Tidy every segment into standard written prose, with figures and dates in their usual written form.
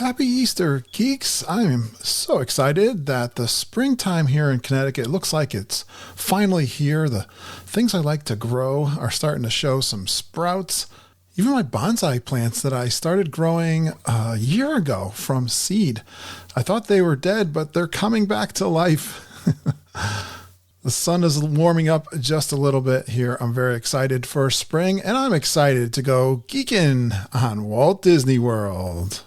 Happy Easter, geeks. I'm so excited that the springtime here in Connecticut looks like it's finally here. The things I like to grow are starting to show some sprouts. Even my bonsai plants that I started growing a year ago from seed. I thought they were dead, but they're coming back to life. The sun is warming up just a little bit here. I'm very excited for spring, and I'm excited to go geeking on Walt Disney World.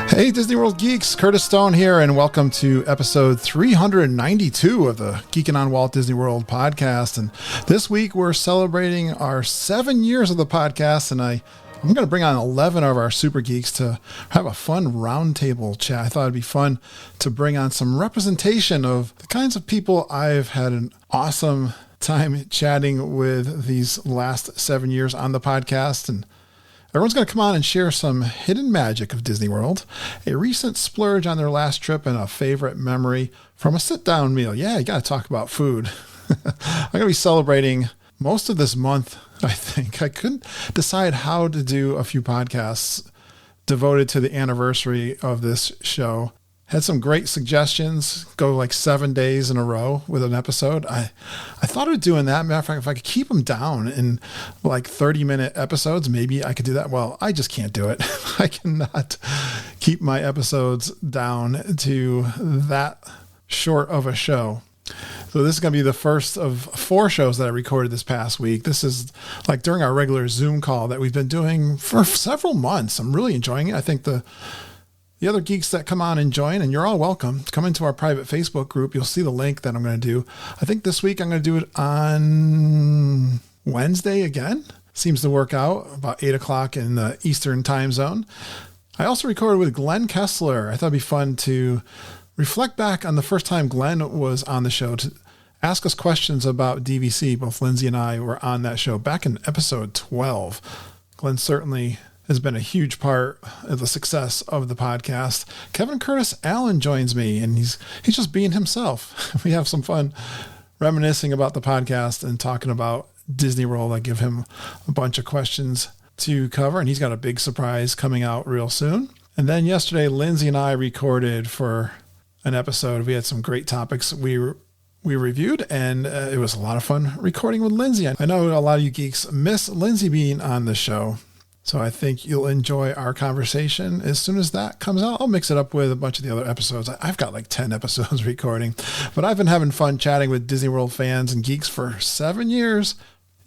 Hey Disney World geeks, Curtis Stone here, and welcome to episode 392 of the Geekin' on Walt Disney World podcast. And this week we're celebrating our 7 years of the podcast, and I'm going to bring on 11 of our super geeks to have a fun roundtable chat. I thought it'd be fun to bring on some representation of the kinds of people I've had an awesome time chatting with these last 7 years on the podcast. And everyone's going to come on and share some hidden magic of Disney World, a recent splurge on their last trip, and a favorite memory from a sit-down meal. Yeah, you got to talk about food. I'm going to be celebrating most of this month, I think. I couldn't decide how to do a few podcasts devoted to the anniversary of this show. Had some great suggestions, go like 7 days in a row with an episode. I thought of doing that. Matter of fact, if I could keep them down in like 30-minute episodes, maybe I could do that. Well, I just can't do it. I cannot keep my episodes down to that short of a show. So this is going to be the first of 4 shows that I recorded this past week. This is like during our regular Zoom call that we've been doing for several months. I'm really enjoying it. I think the other geeks that come on and join, and you're all welcome, come into our private Facebook group. You'll see the link that I'm going to do. I think this week I'm going to do it on Wednesday again. Seems to work out about 8 o'clock in the Eastern time zone. I also recorded with Glenn Kessler. I thought it'd be fun to reflect back on the first time Glenn was on the show to ask us questions about DVC. Both Lindsay and I were on that show back in episode 12. Glenn certainly has been a huge part of the success of the podcast. Kevin Curtis Allen joins me, and he's just being himself. We have some fun reminiscing about the podcast and talking about Disney World. I give him a bunch of questions to cover, and he's got a big surprise coming out real soon. And then yesterday, Lindsay and I recorded for an episode. We had some great topics we reviewed, and it was a lot of fun recording with Lindsay. I know a lot of you geeks miss Lindsay being on the show, so I think you'll enjoy our conversation. As soon as that comes out, I'll mix it up with a bunch of the other episodes. I've got like 10 episodes recording, but I've been having fun chatting with Disney World fans and geeks for 7 years.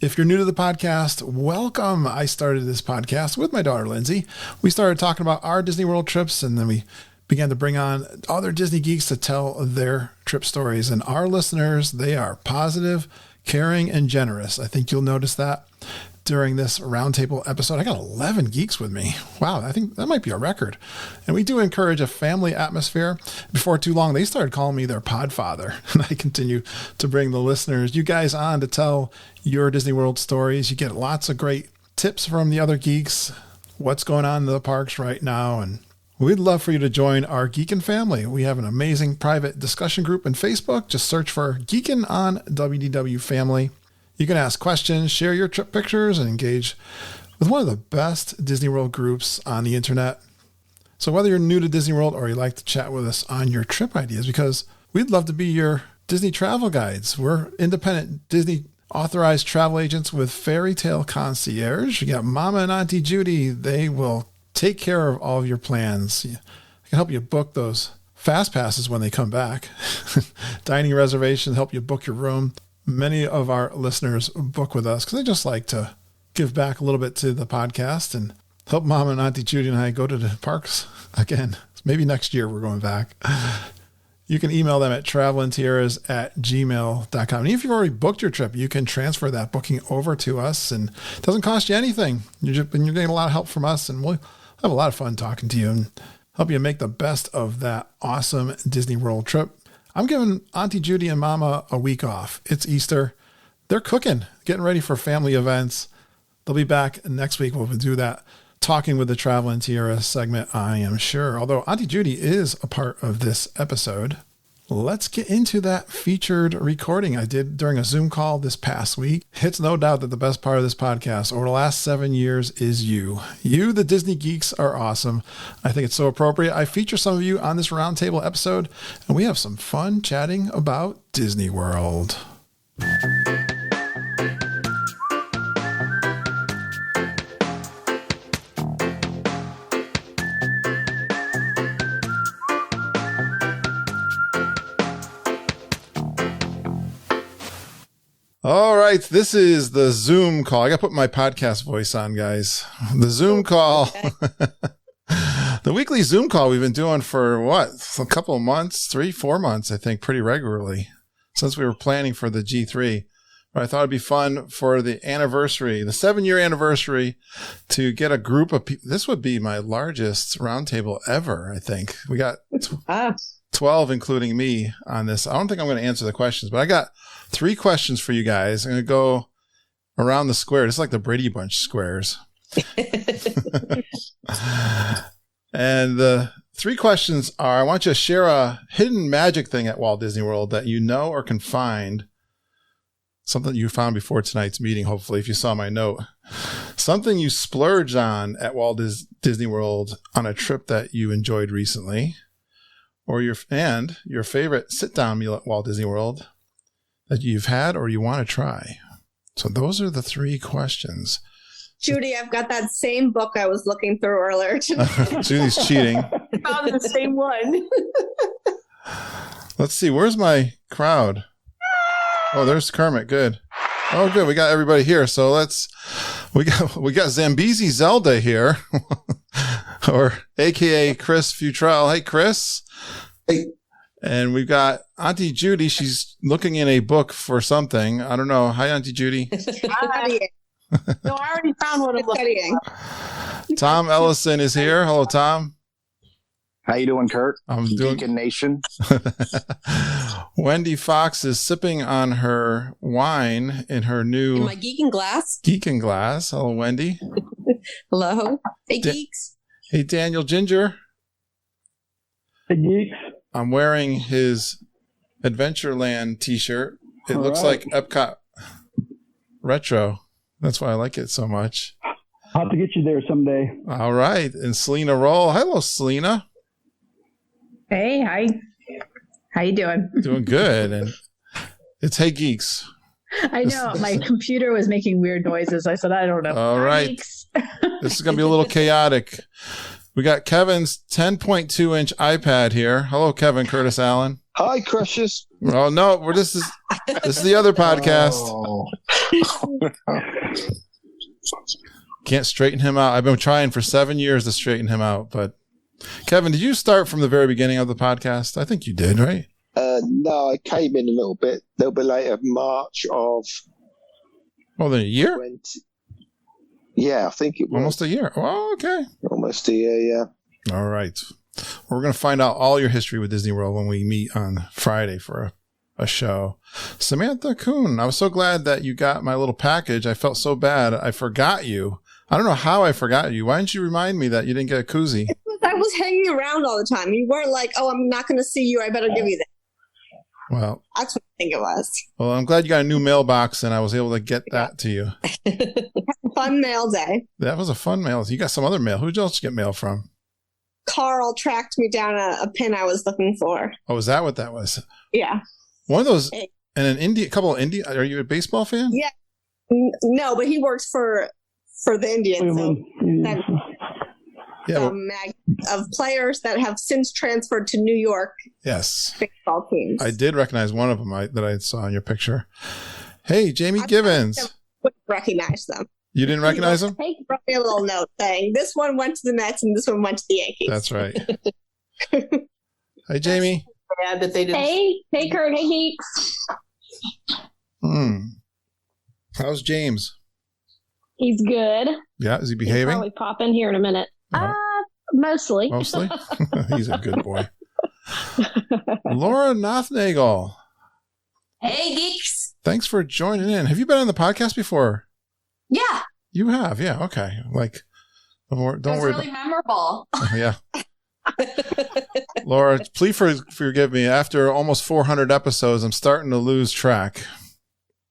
If you're new to the podcast, welcome. I started this podcast with my daughter, Lindsay. We started talking about our Disney World trips, and then we began to bring on other Disney geeks to tell their trip stories. And our listeners, they are positive, caring, and generous. I think you'll notice that during this roundtable episode. I got 11 geeks with me. Wow, I think that might be a record. And we do encourage a family atmosphere. Before too long, they started calling me their podfather. And I continue to bring the listeners, you guys, on to tell your Disney World stories. You get lots of great tips from the other geeks, what's going on in the parks right now. And we'd love for you to join our Geekin' family. We have an amazing private discussion group in Facebook. Just search for Geekin' on WDW Family. You can ask questions, share your trip pictures, and engage with one of the best Disney World groups on the internet. So whether you're new to Disney World or you like to chat with us on your trip ideas, because we'd love to be your Disney travel guides. We're independent Disney authorized travel agents with Fairy Tale Concierge. You got Mama and Auntie Judy. They will take care of all of your plans. I can help you book those fast passes when they come back. Dining reservations, help you book your room. Many of our listeners book with us because they just like to give back a little bit to the podcast and help Mom and Auntie Judy and I go to the parks again. Maybe next year we're going back. You can email them at travelandtiaras@gmail.com. And if you've already booked your trip, you can transfer that booking over to us, and it doesn't cost you anything. You're getting a lot of help from us, and we'll have a lot of fun talking to you and help you make the best of that awesome Disney World trip. I'm giving Auntie Judy and Mama a week off. It's Easter. They're cooking, getting ready for family events. They'll be back next week. We'll do that Talking with the Traveling Tiara segment, I am sure. Although Auntie Judy is a part of this episode. Let's get into that featured recording I did during a Zoom call this past week. It's no doubt that the best part of this podcast over the last 7 years is you. You, the Disney geeks, are awesome. I think it's so appropriate. I feature some of you on this Roundtable episode, and we have some fun chatting about Disney World. All right, this is the Zoom call. I got to put my podcast voice on, guys. The Zoom call. The weekly Zoom call we've been doing for what? A couple of months, 3-4 months, I think, pretty regularly since we were planning for the G3. But I thought it'd be fun for the anniversary, the 7-year anniversary, to get a group of people. This would be my largest roundtable ever, I think. We got 12, including me, on this. I don't think I'm going to answer the questions, but I got 3 questions for you guys. I'm going to go around the square. It's like the Brady Bunch squares. And the 3 questions are, I want you to share a hidden magic thing at Walt Disney World that you know or can find. Something you found before tonight's meeting, hopefully, if you saw my note. Something you splurged on at Walt Disney World on a trip that you enjoyed recently. Or your favorite sit-down meal at Walt Disney World that you've had or you want to try. So those are the 3 questions. Judy, I've got that same book I was looking through earlier today. Judy's cheating. Found the same one. Let's see. Where's my crowd? Oh, there's Kermit. Good. Oh, good. We got everybody here. So we got Zambezi Zelda here, or AKA Chris Futrell. Hey, Chris. Hey. And we've got Auntie Judy. She's looking in a book for something. I don't know. Hi, Auntie Judy. Studying. No, I already found what I'm looking for. Tom Ellison is here. Hello, Tom. How you doing, Kurt? I'm doing Geekin Nation. Wendy Fox is sipping on her wine in her new In my Geekin glass. Geekin glass. Hello, Wendy. Hello. Hey, geeks. Hey, Daniel Ginger. Hey, geeks. I'm wearing his Adventureland t-shirt. It looks like Epcot retro. That's why I like it so much. I'll have to get you there someday. All right. And Selena Roll. Hello, Selena. Hey, hi. How you doing? Doing good. And it's Hey Geeks. I know. My computer was making weird noises. I said, I don't know. All right. Geeks. This is going to be a little chaotic. We got Kevin's 10.2-inch iPad here. Hello, Kevin Curtis Allen. Hi, Crushes. Oh, no. This is the other podcast. Oh. Can't straighten him out. I've been trying for 7 years to straighten him out, but Kevin, did you start from the very beginning of the podcast? I think you did, right? No, I came in a little bit later, March of... More than a year? 20. Yeah, I think it was. Almost a year. Oh, okay. Almost a year, yeah. All right. We're going to find out all your history with Disney World when we meet on Friday for a show. Samantha Kuhn, I was so glad that you got my little package. I felt so bad. I forgot you. I don't know how I forgot you. Why didn't you remind me that you didn't get a koozie? I was hanging around all the time. You weren't like, oh, I'm not going to see you. I better give you that. Well, That's what I think it was. Well, I'm glad you got a new mailbox and I was able to get that to you. Fun mail day. That was a fun mail. You got some other mail. Who else did you get mail from? Carl tracked me down a pin I was looking for. Oh, is that what that was? Yeah. One of those, and a couple of Indian. Are you a baseball fan? Yeah. No, but he works for the Indians. So that, Yeah, mag of players that have since transferred to New York. Yes. Baseball teams. I did recognize one of them that I saw in your picture. Hey, Jamie Givens. I wouldn't recognize them. You didn't recognize them? He wrote me a little note saying this one went to the Mets and this one went to the Yankees. That's right. Hi, Jamie. Bad that they didn't. Hey, Kurt. Hey, geeks. How's James? He's good. Yeah, is he He'll behaving? probably pop in here in a minute. Mostly. Mostly? He's a good boy. Laura Nothnagel. Hey, geeks. Thanks for joining in. Have you been on the podcast before? Yeah. You have, yeah. Okay. Like Don't It was worry. really memorable. Yeah. Laura, please forgive me. After almost 400 episodes, I'm starting to lose track.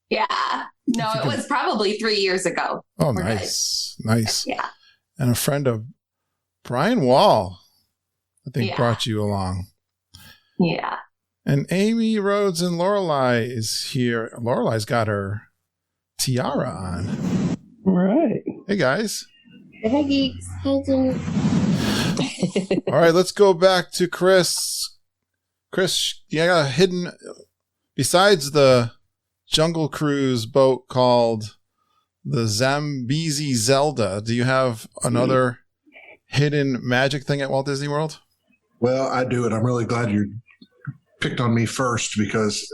Yeah. No, it was probably 3 years ago. Oh, We're nice. Nice. Yeah. And a friend of Brian Wall, I think, Yeah. brought you along. Yeah. And Amy Rhodes and Lorelei is here. Lorelai's got her tiara on. All right. Hey, guys. Hey, geeks. Hey, geeks. All right, let's go back to Chris. Chris, you got a hidden, besides the Jungle Cruise boat called the Zambezi Zelda, do you have another hidden magic thing at Walt Disney World? Well, I do, and I'm really glad you picked on me first because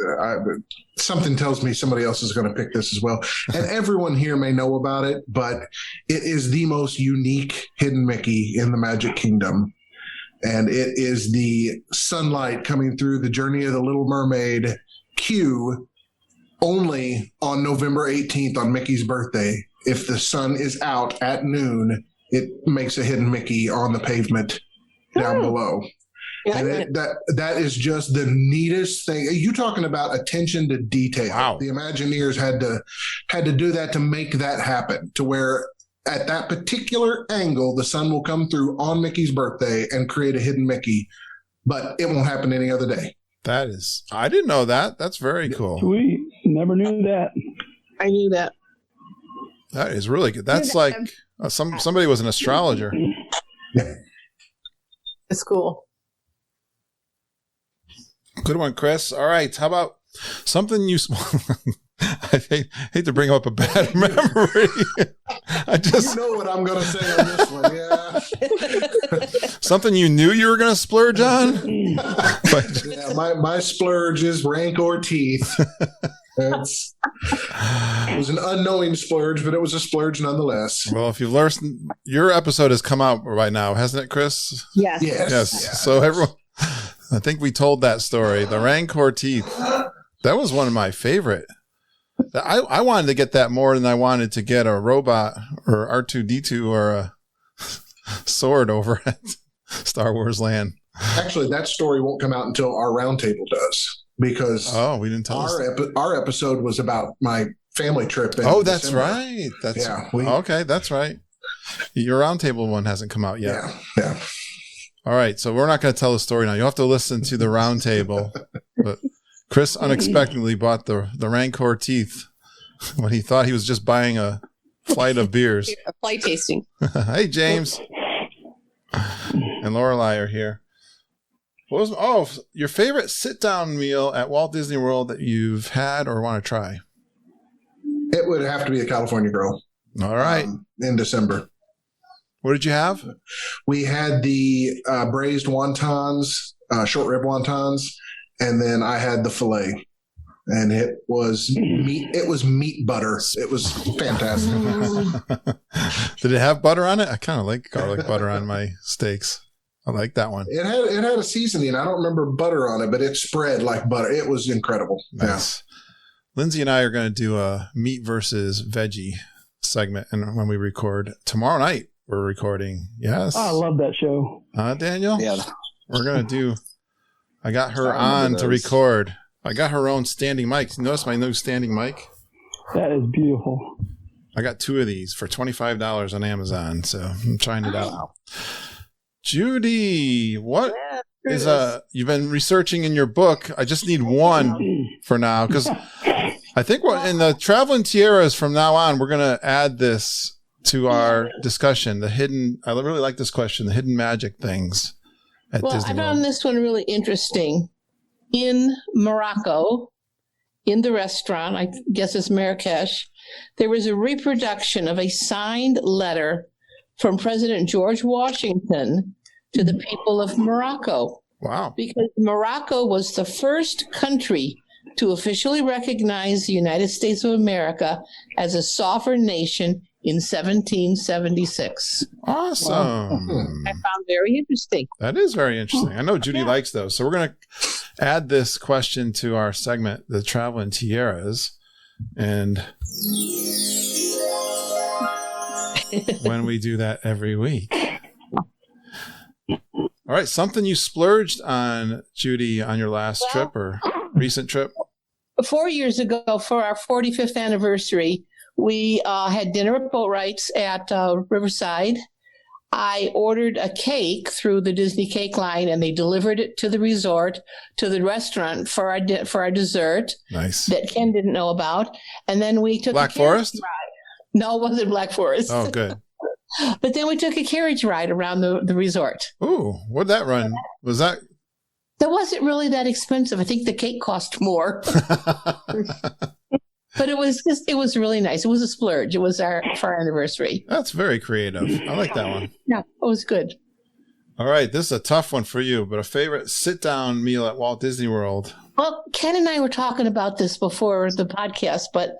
something tells me somebody else is going to pick this as well. And everyone here may know about it, but it is the most unique hidden Mickey in the Magic Kingdom. And it is the sunlight coming through the Journey of the Little Mermaid queue only on November 18th on Mickey's birthday. If the sun is out at noon, it makes a hidden Mickey on the pavement down below. Yeah, And that is just the neatest thing. You talking about attention to detail. Wow. The Imagineers had to do that to make that happen, to where at that particular angle, the sun will come through on Mickey's birthday and create a hidden Mickey, but it won't happen any other day. That is, I didn't know that. That's very cool. Sweet. Never knew that. I knew that. That is really good. That's like somebody was an astrologer. It's cool. Good one, Chris. All right. How about something you... I hate to bring up a bad memory. You know what I'm going to say on this one, yeah. Something you knew you were going to splurge on? But, Yeah, my splurge is rank or teeth. It was an unknowing splurge, but it was a splurge nonetheless. well, if you've learned... Your episode has come out by now, hasn't it, Chris? Yes. Yes. Yes. So everyone... I think we told that story. The Rancor teeth. That was one of my favorite. I wanted to get that more than I wanted to get a robot or R2-D2 or a sword over at Star Wars Land. Actually, that story won't come out until our roundtable does, because We didn't tell us. our episode was about my family trip. In Oh, that's December. right. That's Yeah, okay. That's right. Your roundtable one hasn't come out yet. Yeah. All right. So we're not going to tell the story now. You'll have to listen to the roundtable. But Chris unexpectedly bought the Rancor teeth when he thought he was just buying a flight of beers. A flight tasting. Hey, James. And Lorelei are here. What was your favorite sit-down meal at Walt Disney World that you've had or want to try? It would have to be a California Grill. All right. In December. What did you have? We had the braised wontons, short rib wontons, and then I had the filet. And it was meat. It was meat butter. It was fantastic. Did it have butter on it? I kind of like garlic butter on my steaks. I like that one. It had a seasoning. I don't remember butter on it, but it spread like butter. It was incredible. Nice. Lindsay and I are going to do a meat versus veggie segment, and when we record tomorrow night, we're recording. Yes. Oh, I love that show. Daniel? Yeah. We're going to do, I got her I remember on to those. record. I got her own standing mic. You notice my new standing mic? That is beautiful. I got 2 of these for $25 on Amazon, so I'm trying it out. Judy, what is you've been researching in your book? I just need one for now, because I think in the Traveling Tiaras from now on, we're going to add this to our discussion. I really like this question, the hidden magic things at Well, Disney I World. found this one really interesting. In Morocco, in the restaurant, I guess it's Marrakesh, there was a reproduction of a signed letter from President George Washington to the people of Morocco, Wow. because Morocco was the first country to officially recognize the United States of America as a sovereign nation in 1776. Awesome. I found very interesting. That is very interesting. I know Judy likes those. So we're going to add this question to our segment, the Traveling Tiaras. And when we do that every week. All right, something you splurged on, Judy, on your last trip or recent trip? 4 years ago, for our 45th anniversary, we had dinner at Boatwright's at Riverside. I ordered a cake through the Disney Cake Line, and they delivered it to the resort, to the restaurant for our dessert. Nice. That Ken didn't know about. And then we took Black Forest? Ride. No, it wasn't Black Forest. Oh, good. But then we took a carriage ride around the resort. Ooh, what'd that run? Was that? That wasn't really that expensive. I think the cake cost more. But it was really nice. It was a splurge. It was for our anniversary. That's very creative. I like that one. Yeah, it was good. All right, this is a tough one for you, but a favorite sit-down meal at Walt Disney World. Well, Ken and I were talking about this before the podcast, but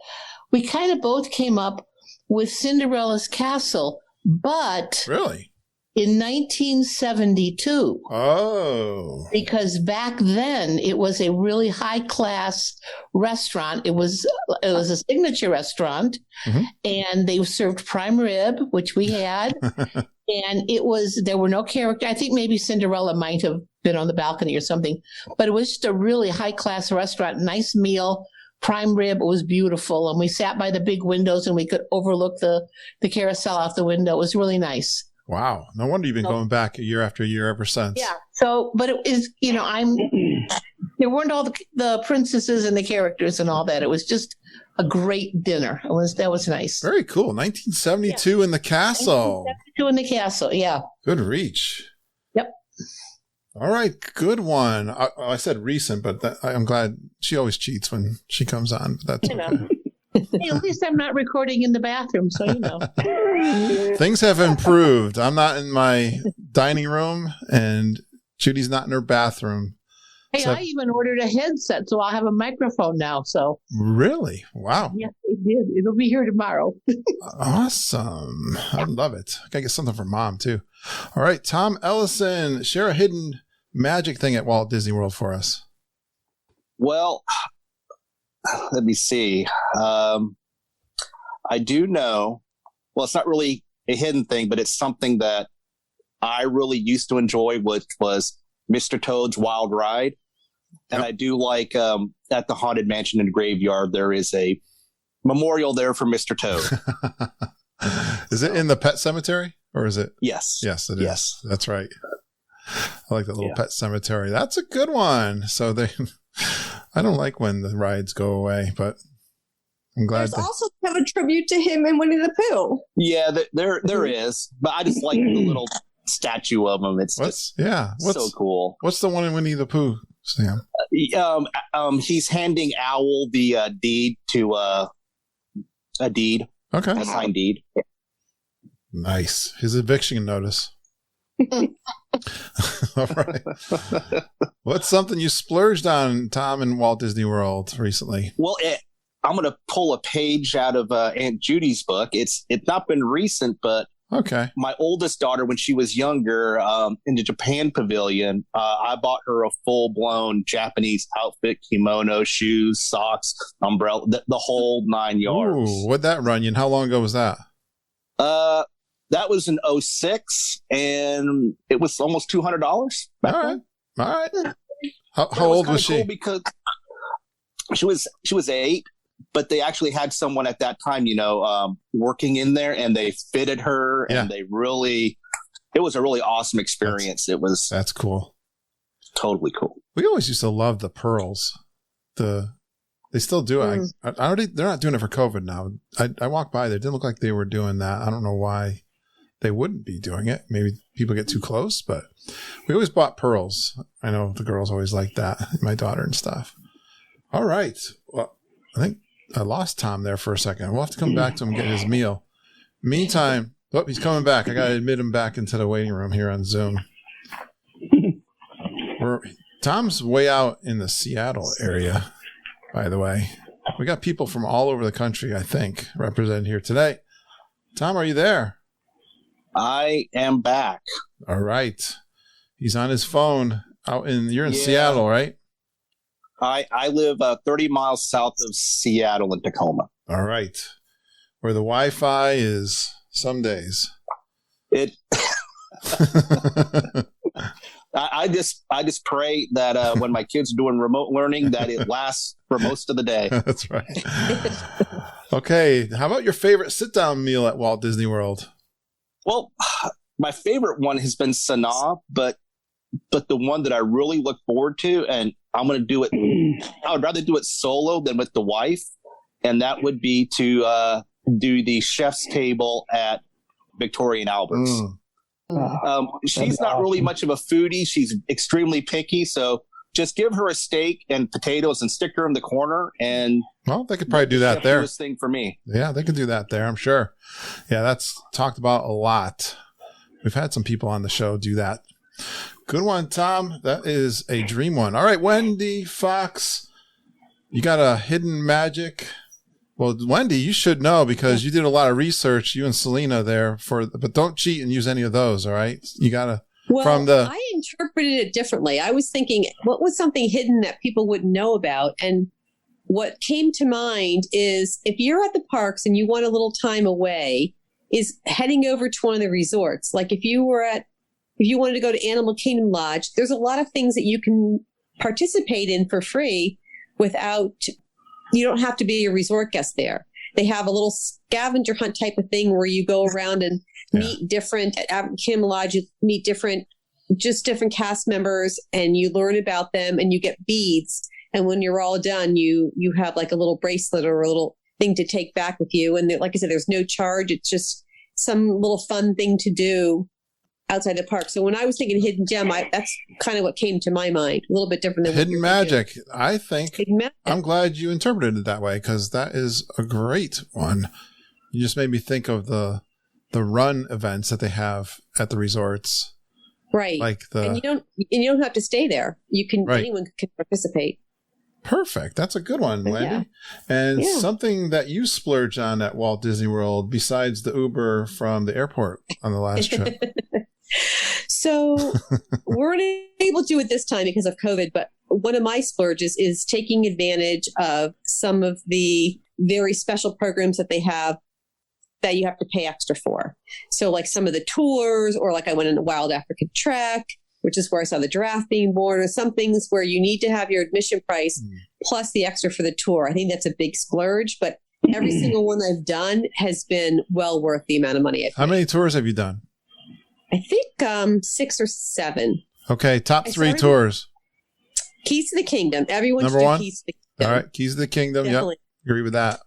we kind of both came up with Cinderella's Castle, but Really? in 1972. Oh. Because back then it was a really high class restaurant. It was a signature restaurant, and they served prime rib, which we had. And there were no character. I think maybe Cinderella might have been on the balcony or something, but it was just a really high class restaurant, nice meal, prime rib. It was beautiful. And we sat by the big windows and we could overlook the carousel out the window. It was really nice. Wow. No wonder you've been going back year after year ever since. Yeah. So, but it is, there weren't all the princesses and the characters and all that. It was just a great dinner. That was nice. Very cool. 1972 in the castle. 1972 in the castle. Yeah. Good reach. Yep. All right. Good one. I said recent, but I'm glad she always cheats when she comes on. But that's okay. Hey, at least I'm not recording in the bathroom, so you know. Things have improved. I'm not in my dining room, and Judy's not in her bathroom. Hey, So- I even ordered a headset, so I'll have a microphone now. So Really? Wow. yes, it did. It'll be here tomorrow. Awesome. I love it. I gotta get something for Mom, too. All right. Tom Ellison, share a hidden magic thing at Walt Disney World for us. Well, let me see. I do know, well, it's not really a hidden thing, but it's something that I really used to enjoy, which was Mr. Toad's Wild Ride. And Yep. I do like at the Haunted Mansion and Graveyard, there is a memorial there for Mr. Toad. Is it in the pet cemetery or is it? Yes. Yes, it is. Yes. That's right. I like that little Yeah. pet cemetery. That's a good one. So I don't like when the rides go away, but I'm glad. There's also kind of a tribute to him in Winnie the Pooh. Yeah, there is. But I just like the little statue of him. It's just so cool. What's the one in Winnie the Pooh, Sam? He's handing Owl the deed to a deed. Okay. A signed deed. Nice. His eviction notice. All right. What's something you splurged on, Tom, in Walt Disney World recently? Well, I'm going to pull a page out of Aunt Judy's book. It's not been recent, but okay. My oldest daughter, when she was younger, in the Japan pavilion, I bought her a full-blown Japanese outfit, kimono, shoes, socks, umbrella, the whole 9 yards. Ooh, what'd that run you? And how long ago was that? That was in 2006, and it was almost $200. All right. How old was she? Cool because she was 8, but they actually had someone at that time, working in there, and they fitted her, and it was a really awesome experience. That's cool. Totally cool. We always used to love the pearls. They still do it. They're not doing it for COVID now. I walked by there. It didn't look like they were doing that. I don't know why they wouldn't be doing it. Maybe people get too close, but we always bought pearls. I know the girls always liked that, my daughter and stuff. All right. Well, I think I lost Tom there for a second. We'll have to come back to him getting his meal. Meantime, he's coming back. I got to admit him back into the waiting room here on Zoom. Tom's way out in the Seattle area, by the way. We got people from all over the country, I think, represented here today. Tom, are you there? I am back. All right. He's on his phone. You're in Seattle, right? I live 30 miles south of Seattle in Tacoma. All right. Where the Wi-Fi is Some days. It. I just pray that when my kids are doing remote learning, that it lasts for most of the day. That's right. Okay, how about your favorite sit-down meal at Walt Disney World? Well, my favorite one has been Sanaa, but the one that I really look forward to, and I'm going to do it, I would rather do it solo than with the wife, and that would be to do the chef's table at Victoria and Albert's. She's not really much of a foodie. She's extremely picky. So just give her a steak and potatoes and stick her in the corner. And well, they could probably do that there. Thing for me. Yeah, they could do that there, I'm sure. Yeah, that's talked about a lot. We've had some people on the show do that. Good one, Tom. That is a dream one. All right, Wendy Fox, you got a hidden magic. Well, Wendy, you should know because you did a lot of research, you and Selena there, but don't cheat and use any of those, all right? You got to, I interpreted it differently. I was thinking, what was something hidden that people wouldn't know about? And what came to mind is if you're at the parks and you want a little time away, is heading over to one of the resorts. Like if you wanted to go to Animal Kingdom Lodge, there's a lot of things that you can participate in for free you don't have to be a resort guest there. They have a little scavenger hunt type of thing where you go around and meet different, at Kingdom Lodge, you meet different cast members and you learn about them and you get beads. And when you're all done, you have like a little bracelet or a little thing to take back with you. And like I said, there's no charge. It's just some little fun thing to do outside the park. So when I was thinking hidden gem, that's kind of what came to my mind. A little bit different than hidden magic. I think I'm glad you interpreted it that way because that is a great one. You just made me think of the run events that they have at the resorts. Right. And you don't have to stay there. You can anyone can participate. Perfect. That's a good one, Wendy. Yeah. And something that you splurged on at Walt Disney World besides the Uber from the airport on the last trip. So we're not able to do it this time because of COVID, but one of my splurges is taking advantage of some of the very special programs that they have that you have to pay extra for. So like some of the tours, or like I went on a Wild African Trek, which is where I saw the giraffe being born, or some things where you need to have your admission price plus the extra for the tour. I think that's a big splurge, but every single one I've done has been well worth the amount of money. How many tours have you done? I think 6 or 7. Okay, top 3 tours. Keys to the Kingdom. Everyone Number should 1? do Keys to the Kingdom. All right, Keys to the Kingdom. Definitely. Yep, agree with that.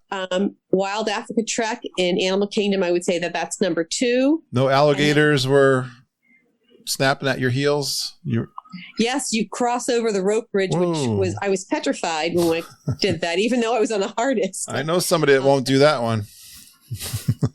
Wild Africa Trek in Animal Kingdom, I would say that's number 2. No alligators were snapping at your heels? Yes, you cross over the rope bridge, which I was petrified when I did that, even though I was on a harness. I know somebody that won't do that one.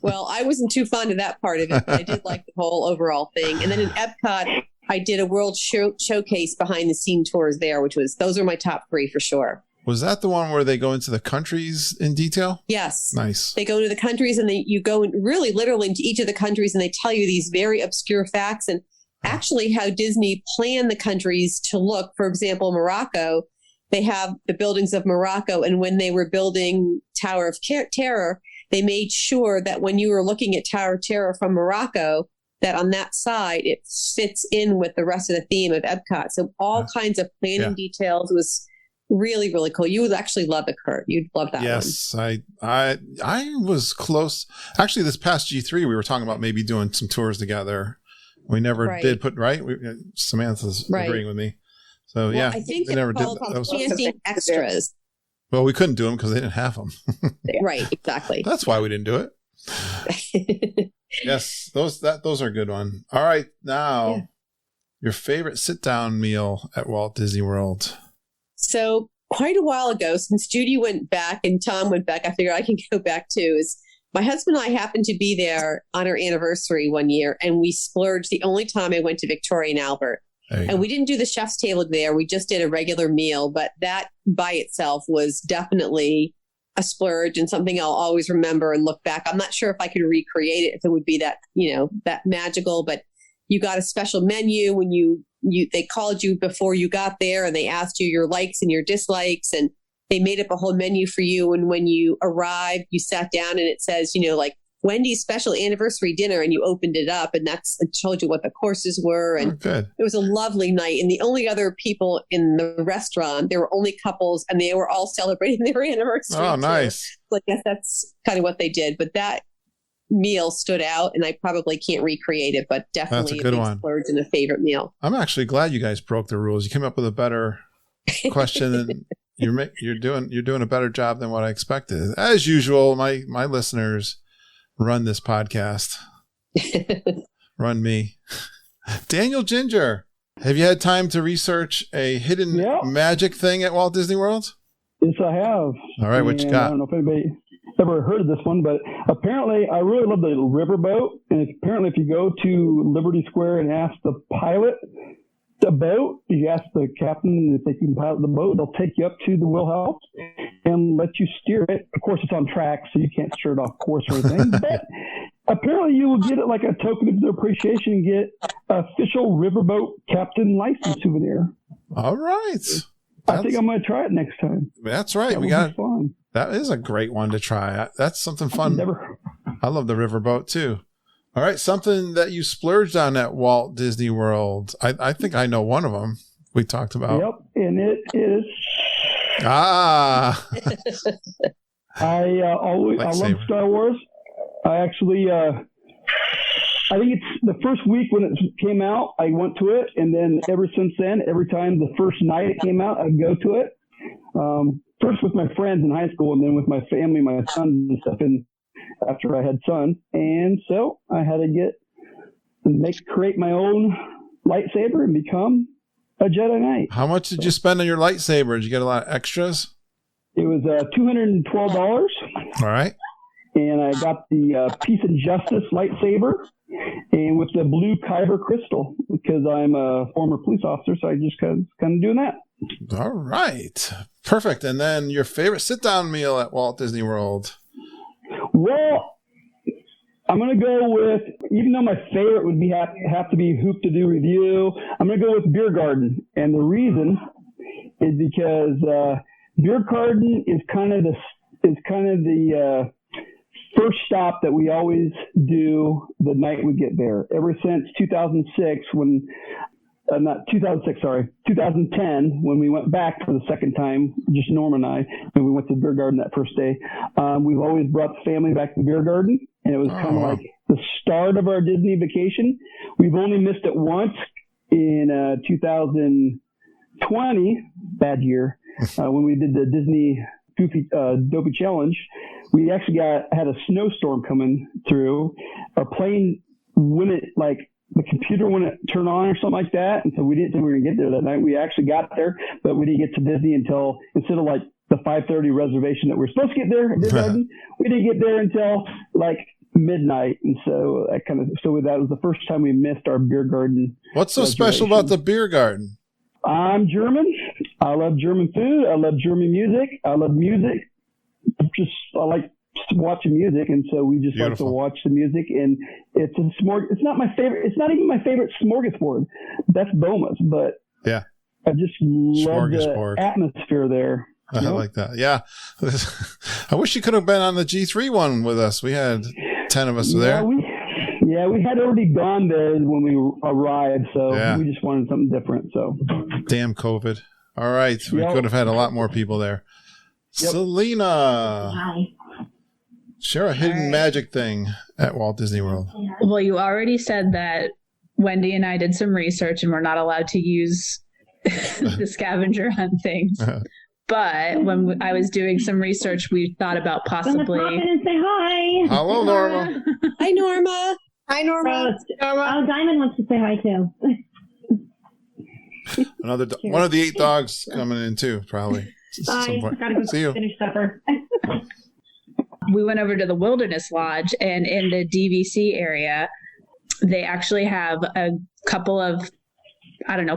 Well, I wasn't too fond of that part of it, but I did like the whole overall thing. And then in Epcot, I did a world showcase behind the scene tours there, those are my top 3 for sure. Was that the one where they go into the countries in detail? Yes. Nice. They go to the countries and you go really literally into each of the countries and they tell you these very obscure facts and actually how Disney planned the countries to look. For example, Morocco, they have the buildings of Morocco. And when they were building Tower of Terror, they made sure that when you were looking at Tower of Terror from Morocco, that on that side, it fits in with the rest of the theme of Epcot. So all kinds of planning details. It was really, really cool. You would actually love it, Kurt. You'd love that one. Yes, I was close. Actually, this past G3, we were talking about maybe doing some tours together. We never did Samantha's agreeing with me. So, I think they never did. Planting extras. Well, we couldn't do them because they didn't have them. Right, exactly. That's why we didn't do it. Yes, those are a good one. All right, now your favorite sit-down meal at Walt Disney World. So quite a while ago, since Judy went back and Tom went back, I figured I can go back too. Is my husband and I happened to be there on our anniversary one year, and we splurged the only time I went to Victoria and Albert. And we didn't do the chef's table there. We just did a regular meal, but that by itself was definitely a splurge and something I'll always remember and look back. I'm not sure if I could recreate it, if it would be that, that magical, but you got a special menu when they called you before you got there and they asked you your likes and your dislikes and they made up a whole menu for you. And when you arrived, you sat down and it says, like Wendy's special anniversary dinner, and you opened it up, and it told you what the courses were. And good. It was a lovely night. And the only other people in the restaurant, there were only couples, and they were all celebrating their anniversary. Oh, too. nice. So I guess that's kind of what they did. But that meal stood out, and I probably can't recreate it, but definitely That's a good one. splurge and a favorite meal. I'm actually glad you guys broke the rules. You came up with a better question, and you're doing a better job than what I expected. As usual, my listeners run this podcast. Run me. Daniel Ginger, have you had time to research a hidden magic thing at Walt Disney World? Yes, I have. All right, what you got? I don't know if anybody ever heard of this one, but apparently I really love the riverboat. And apparently if you go to Liberty Square and ask the pilot the boat, you ask the captain if they can pilot the boat, they'll take you up to the wheelhouse and let you steer it. Of course, it's on track, so you can't steer it off course or anything. But apparently you will get it like a token of their appreciation and get official riverboat captain license souvenir. All right. I think I'm going to try it next time. That's right. We got fun. That is a great one to try. That's something fun. I love the riverboat too. All right. Something that you splurged on at Walt Disney World. I think I know one of them we talked about. Yep. And it is. I love Star Wars. I actually, I think it's the first week when it came out, I went to it. And then ever since then, every time the first night it came out, I'd go to it. First with my friends in high school and then with my family, my sons and stuff after I had sons. And so I had to create my own lightsaber and become a Jedi Knight. How much did you spend on your lightsaber? Did you get a lot of extras? It was $212. All right. And I got the Peace and Justice lightsaber and with the blue Kyber crystal because I'm a former police officer, so I just kind of doing that. All right. Perfect. And then your favorite sit-down meal at Walt Disney World? Well, I'm going to go with, even though my favorite would have to be Hoop to Do Review, I'm going to go with Beer Garden. And the reason is because Beer Garden is kind of the first stop that we always do the night we get there. Ever since 2010, when we went back for the second time, just Norm and I, and we went to the Beer Garden that first day. We've always brought the family back to the Beer Garden, and it was kind of like the start of our Disney vacation. We've only missed it once in 2020, bad year, when we did the Disney Goofy Dopey Challenge. We actually had a snowstorm coming through. Our plane wouldn't, the computer wouldn't turn on or something like that. And so we didn't think we were going to get there that night. We actually got there, but we didn't get to Disney until, instead of the 5:30 reservation that we were supposed to get there at Disney Garden, we didn't get there until midnight. And so that was the first time we missed our Beer Garden. What's so special about the Beer Garden? I'm German. I love German food. I love German music. I love music. I like watching music, and so we just like to watch the music. And it's a It's not my favorite. It's not even my favorite smorgasbord. That's Boma's, but yeah, I just love the atmosphere there. I like that. Yeah, I wish you could have been on the G3 one with us. We had 10 of us there. We had already gone there when we arrived, so we just wanted something different. So, damn COVID. All right, we could have had a lot more people there. Yep. Selena. Hi. Share a hidden magic thing at Walt Disney World. Well, you already said that Wendy and I did some research and we're not allowed to use the scavenger hunt things. But when I was doing some research, we thought about possibly. Pop in and say hi. Hello, Norma. Hi, Norma. Hi, Norma. Oh, Diamond wants to say hi too. One of the 8 dogs coming in too, probably. Bye. Gotta go finish supper. We went over to the Wilderness Lodge, and in the DVC area, they actually have a couple of,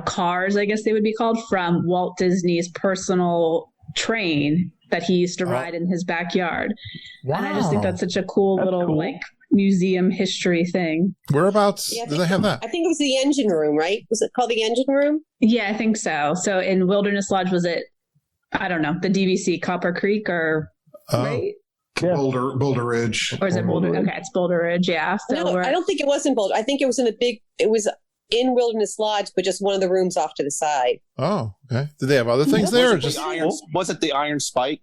cars, I guess they would be called, from Walt Disney's personal train that he used to ride in his backyard. Wow. And I just think that's such a cool museum history thing. Whereabouts do they have that? I think it was the engine room, right? Was it called the engine room? Yeah, I think so. So in Wilderness Lodge, was it, the DVC Copper Creek or right? Boulder Ridge. Or is it Boulder? Okay, it's Boulder Ridge. Yeah. So no, I don't think it was in Boulder. I think it was it was in Wilderness Lodge, but just one of the rooms off to the side. Oh, okay. Did they have other things there? Or just was it the Iron Spike?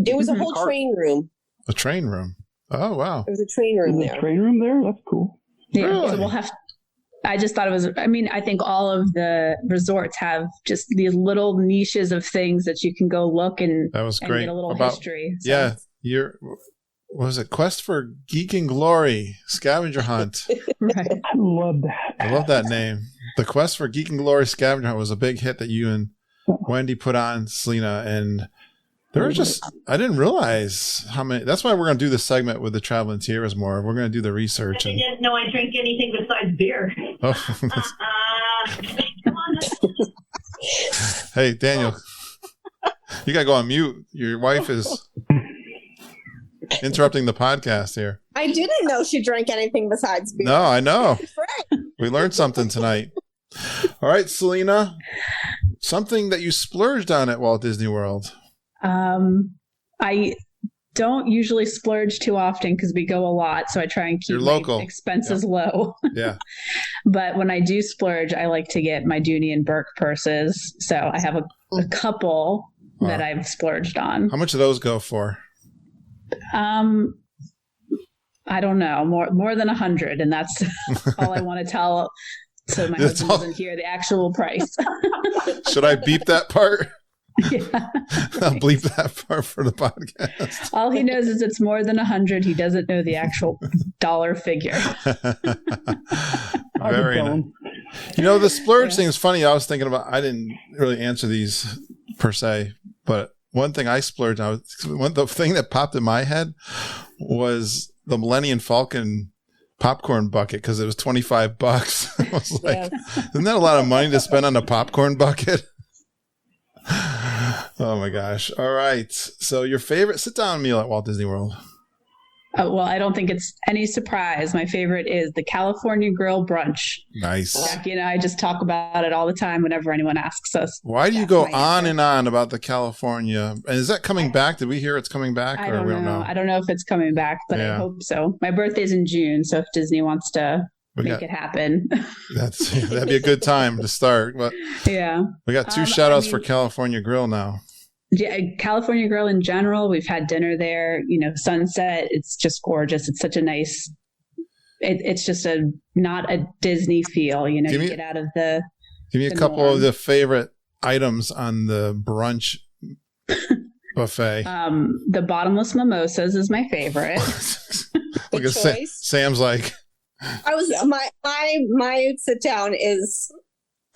It was a whole train room. A train room. Oh, wow. There was a train room there. A train room there? That's cool. Yeah. Really? So we'll have. I just thought it was. I mean, I think all of the resorts have just these little niches of things that you can go look and that was and great. get a little history. So. Yeah, what was it? Quest for Geekin Glory Scavenger Hunt. Right. I love that. I love that name. The Quest for Geekin Glory Scavenger Hunt was a big hit that you and Wendy put on, Selena, and there were I didn't realize how many. That's why we're going to do this segment with the Traveling Tiers more. We're going to do the research. I didn't know I drink anything besides beer. Oh. Come on. Hey, Daniel, you got to go on mute. Your wife is interrupting the podcast here. I didn't know she drank anything besides beer. No, I know. We learned something tonight. All right, Selena, something that you splurged on at Walt Disney World. I don't usually splurge too often because we go a lot, so I try and keep my expenses low. Yeah. But when I do splurge, I like to get my Dooney and Burke purses. So I have a couple that I've splurged on. How much do those go for? I don't know, more than 100, and that's all I want to tell. So my husband doesn't hear the actual price. Should I beep that part? Yeah. I'll bleep that part for the podcast. All he knows is it's more than 100. He doesn't know the actual dollar figure. Very nice. You know, the splurge thing is funny. I was thinking about, I didn't really answer these per se, but one thing I splurged on, the thing that popped in my head was the Millennium Falcon popcorn bucket because it was $25. I was like, isn't that a lot of money to spend on a popcorn bucket? Oh my gosh. All right. So your favorite sit-down meal at Walt Disney World? Well, I don't think it's any surprise. My favorite is the California Grill brunch. Nice. Jackie and I just talk about it all the time whenever anyone asks us. Why do you go on and on about the California? And is that coming back? Did we hear it's coming back? I don't know. I don't know if it's coming back, but I hope so. My birthday's in June, so if Disney wants to make it happen. That'd be a good time to start. But yeah. We got two shout outs for California Grill now. Yeah, California Grill in general. We've had dinner there, sunset. It's just gorgeous. It's such a nice, it's just not a Disney feel, you get out of the. Give me a couple of the favorite items on the brunch buffet. The bottomless mimosas is my favorite. Look at Sam's like. My sit down is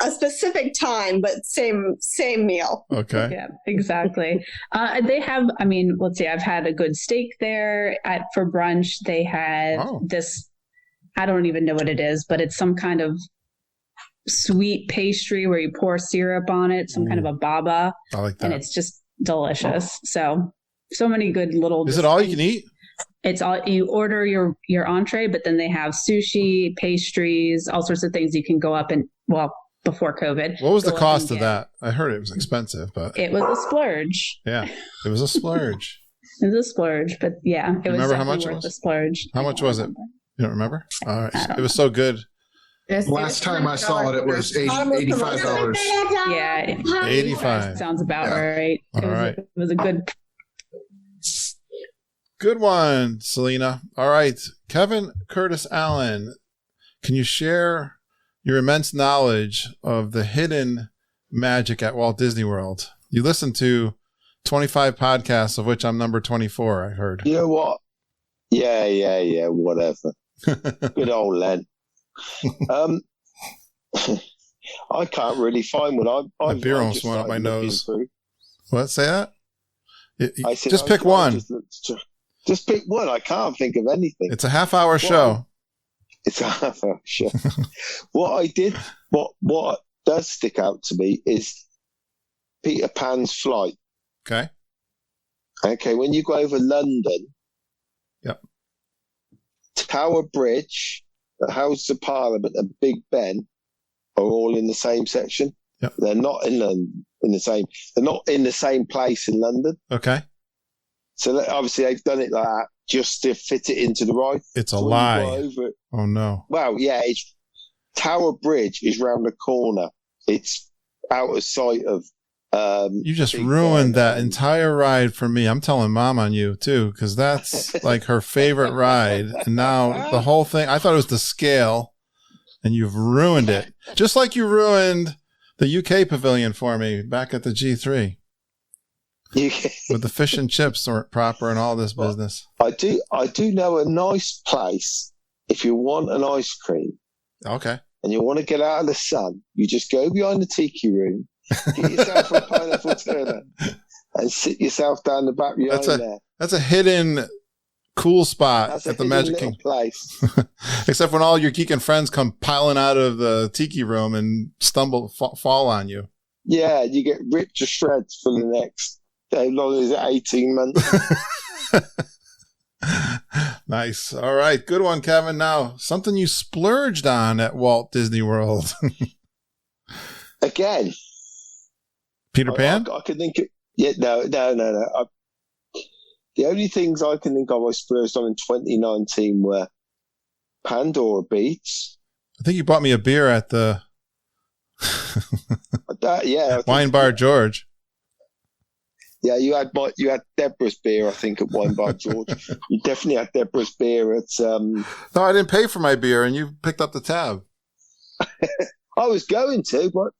a specific time, but same meal. Okay. Yeah, exactly. They have, let's see, I've had a good steak there for brunch. They had this, I don't even know what it is, but it's some kind of sweet pastry where you pour syrup on it, some kind of a baba. I like that. And it's just delicious. So many good little. Is it all you can eat? It's all, you order your entree, but then they have sushi, pastries, all sorts of things you can go up and, before COVID. What was the cost of that? I heard it was expensive, but it was a splurge. Yeah, it was a splurge. It was a splurge, but yeah, it was remember how much worth it was? A splurge. How much was it? You don't remember? All right, it was so good. Last time I saw it was $85. Yeah, 85 sounds about right. It was a good one, Selena. All right, Kevin Curtis Allen, can you share your immense knowledge of the hidden magic at Walt Disney World? You listen to 25 podcasts, of which I'm number 24, I heard. You know what? Yeah, whatever. Good old Len. I can't really find one. My beer almost went up my nose. What? Say that? I said, just pick one. Just pick one. I can't think of anything. It's a half-hour show. It's a half-hour show. What does stick out to me is Peter Pan's flight. Okay, when you go over London, Tower Bridge, the House of Parliament, and Big Ben are all in the same section. Yep. They're not in the same place in London. Okay. So obviously they've done it like that just to fit it into the ride. It's a So when lie. you go over it, Oh no. well, yeah, it's Tower Bridge is round the corner. It's out of sight of. You just Big ruined Ben that and- entire ride for me. I'm telling Mom on you too, because that's like her favorite ride. And now the whole thing, I thought it was the scale, and you've ruined it. Just like you ruined the UK pavilion for me back at the G3 with the fish and chips weren't proper and all this business. I do know a nice place. If you want an ice cream Okay. and you want to get out of the sun, you just go behind the tiki room, get yourself a pineapple turner, and sit yourself down the back behind there. That's a hidden cool spot That's at the a Magic little King. place. Except when all your Geekin friends come piling out of the tiki room and fall on you. Yeah, you get ripped to shreds for the next, how long is it, 18 months? Nice. All right. Good one, Kevin. Now, something you splurged on at Walt Disney World. Again. Peter Pan? I can think of, yeah, no. The only things I can think of I splurged on in 2019 were Pandora Beats. I think you bought me a beer at the Wine Bar George. Yeah, you had Deborah's beer, I think, at Wine Bar George. You definitely had Deborah's beer at. No, I didn't pay for my beer, and you picked up the tab. I was going to, but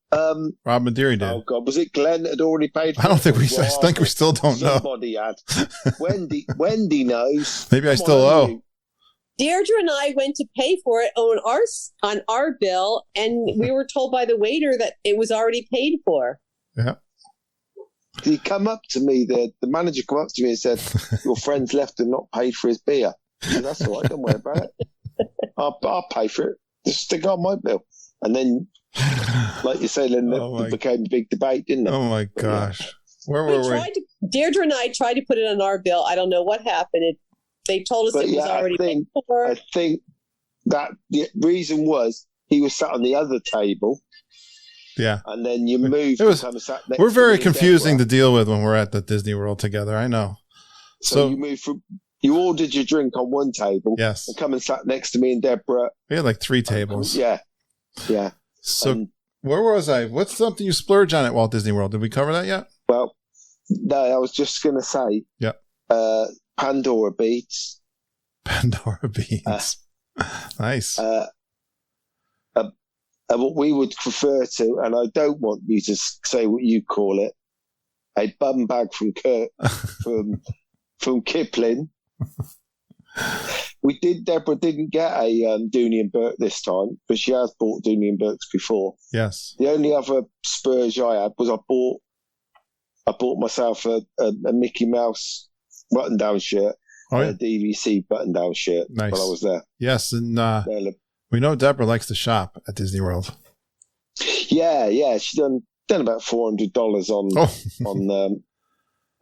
Rob Madeira did. Oh God, was it Glenn that had already paid for I don't it? think we. I think we still don't know. Somebody had. Wendy knows. Maybe I Come still on, owe. you. Deirdre and I went to pay for it on our bill, and we were told by the waiter that it was already paid for. Yeah. He come up to me, the manager come up to me and said, "Your friend's left and not paid for his beer." I said, "That's all right, don't worry about it. I'll pay for it. Just stick it on my bill." And then, like you say, then it became a big debate, didn't it? Oh my gosh. Where were we? Deirdre and I tried to put it on our bill. I don't know what happened. They told us it was already paid for. I think that the reason was he was sat on the other table. Yeah. And then you moved. We're very confusing to deal with when we're at the Disney World together. I know. So you moved you ordered your drink on one table. Yes. And come and sat next to me and Deborah. We had like 3 tables. Yeah. Yeah. So where was I? What's something you splurge on at Walt Disney World? Did we cover that yet? Well, no, I was just going to say. Yeah. Pandora Beats. Pandora Beats. Nice. What we would refer to, and I don't want you to say what you call it, a bum bag from from Kipling. Deborah didn't get a Dooney and Burke this time, but she has bought Dooney and Burke's before. Yes. The only other splurge I had was I bought myself a Mickey Mouse button-down shirt, a DVC button-down shirt while I was there. Yes, and we know Deborah likes to shop at Disney World. Yeah, she's done about $400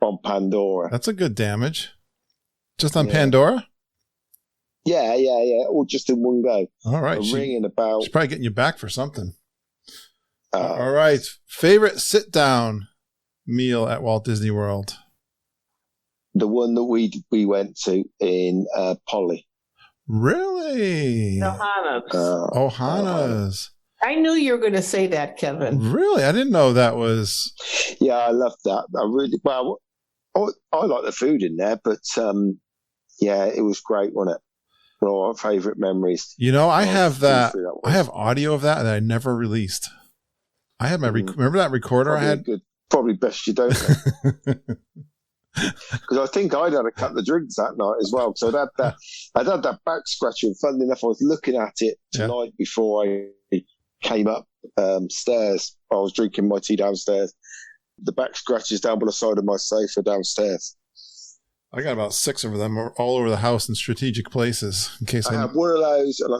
on Pandora. That's a good damage. Just on Pandora? Yeah, all just in one go. All right. She's probably getting you back for something. All right. Favorite sit-down meal at Walt Disney World? The one that we went to in Polly. Really? Ohana's. I knew you were going to say that, Kevin. Really? I didn't know that was. Yeah, I love that. I like the food in there, but yeah, it was great, wasn't it? One of my favorite memories. You know, I have that. I have audio of that I never released. I had my remember that recorder I had. Probably best you don't. Because I think I'd had a couple of drinks that night as well. So I'd had that back scratcher, and funnily enough, I was looking at it tonight before I came up stairs. I was drinking my tea downstairs. The back scratches down by the side of my sofa downstairs. I got about 6 of them all over the house in strategic places. In case I had one of those, and I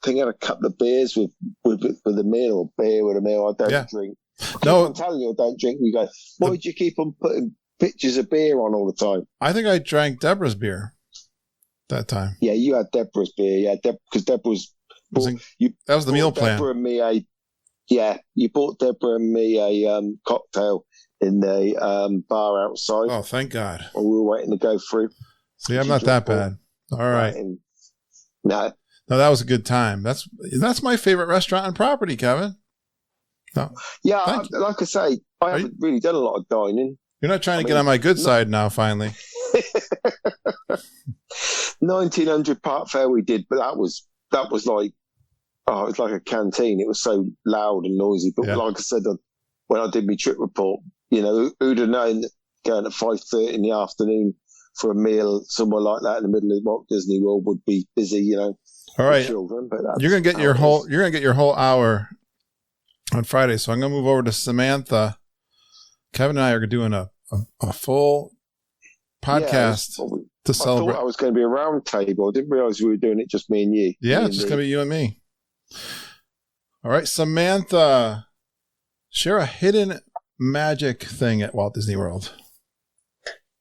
think I had a couple of beers with a meal, or beer with a meal. I don't drink. No, I'm telling you, I don't drink. You go, why do you keep on putting pictures of beer on all the time? I think I drank Deborah's beer that time. Yeah, you had Deborah's beer. Yeah, because Deborah's. That was the meal plan. Deborah and me you bought Deborah and me a cocktail in the bar outside. Oh, thank God. While we were waiting to go through. See, I'm not that bad. All right. No, that was a good time. That's my favorite restaurant on property, Kevin. No. Yeah, like I say, I haven't really done a lot of dining. You're not trying to get on my good side now, finally. 1900 Park Fair we did, but that was like, it was like a canteen. It was so loud and noisy. But like I said, when I did my trip report, who'd have known that going at 5:30 in the afternoon for a meal somewhere like that in the middle of Walt Disney World would be busy, All right, children, but you're gonna get your whole hour on Friday. So I'm gonna move over to Samantha. Kevin and I are doing a full podcast to celebrate. I thought I was going to be a round table. I didn't realize we were doing it just me and you. Yeah, it's just going to be you and me. All right, Samantha, share a hidden magic thing at Walt Disney World.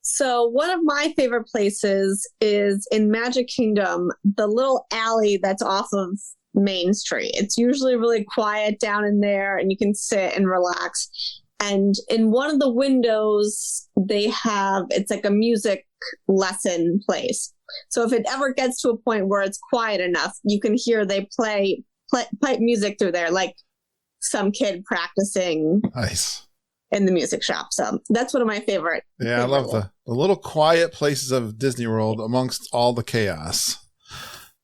So one of my favorite places is in Magic Kingdom, the little alley that's off of Main Street. It's usually really quiet down in there, and you can sit and relax. And in one of the windows, it's like a music lesson place. So if it ever gets to a point where it's quiet enough, you can hear they play pipe music through there, like some kid practicing. Nice. In the music shop. So that's one of my favorite. Yeah, I love the little quiet places of Disney World amongst all the chaos,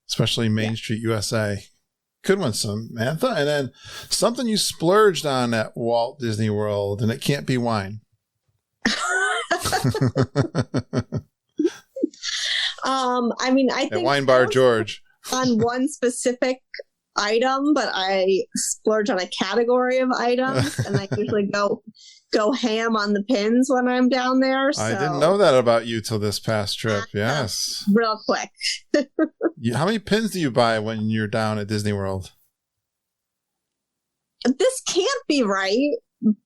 especially Main Street, USA. Good one, Samantha. And then something you splurged on at Walt Disney World, and it can't be wine. I think Wine Bar George on one specific item, but I splurge on a category of items, and I usually go ham on the pins when I'm down there. So. I didn't know that about you till this past trip. Yes. Real quick. How many pins do you buy when you're down at Disney World? This can't be right,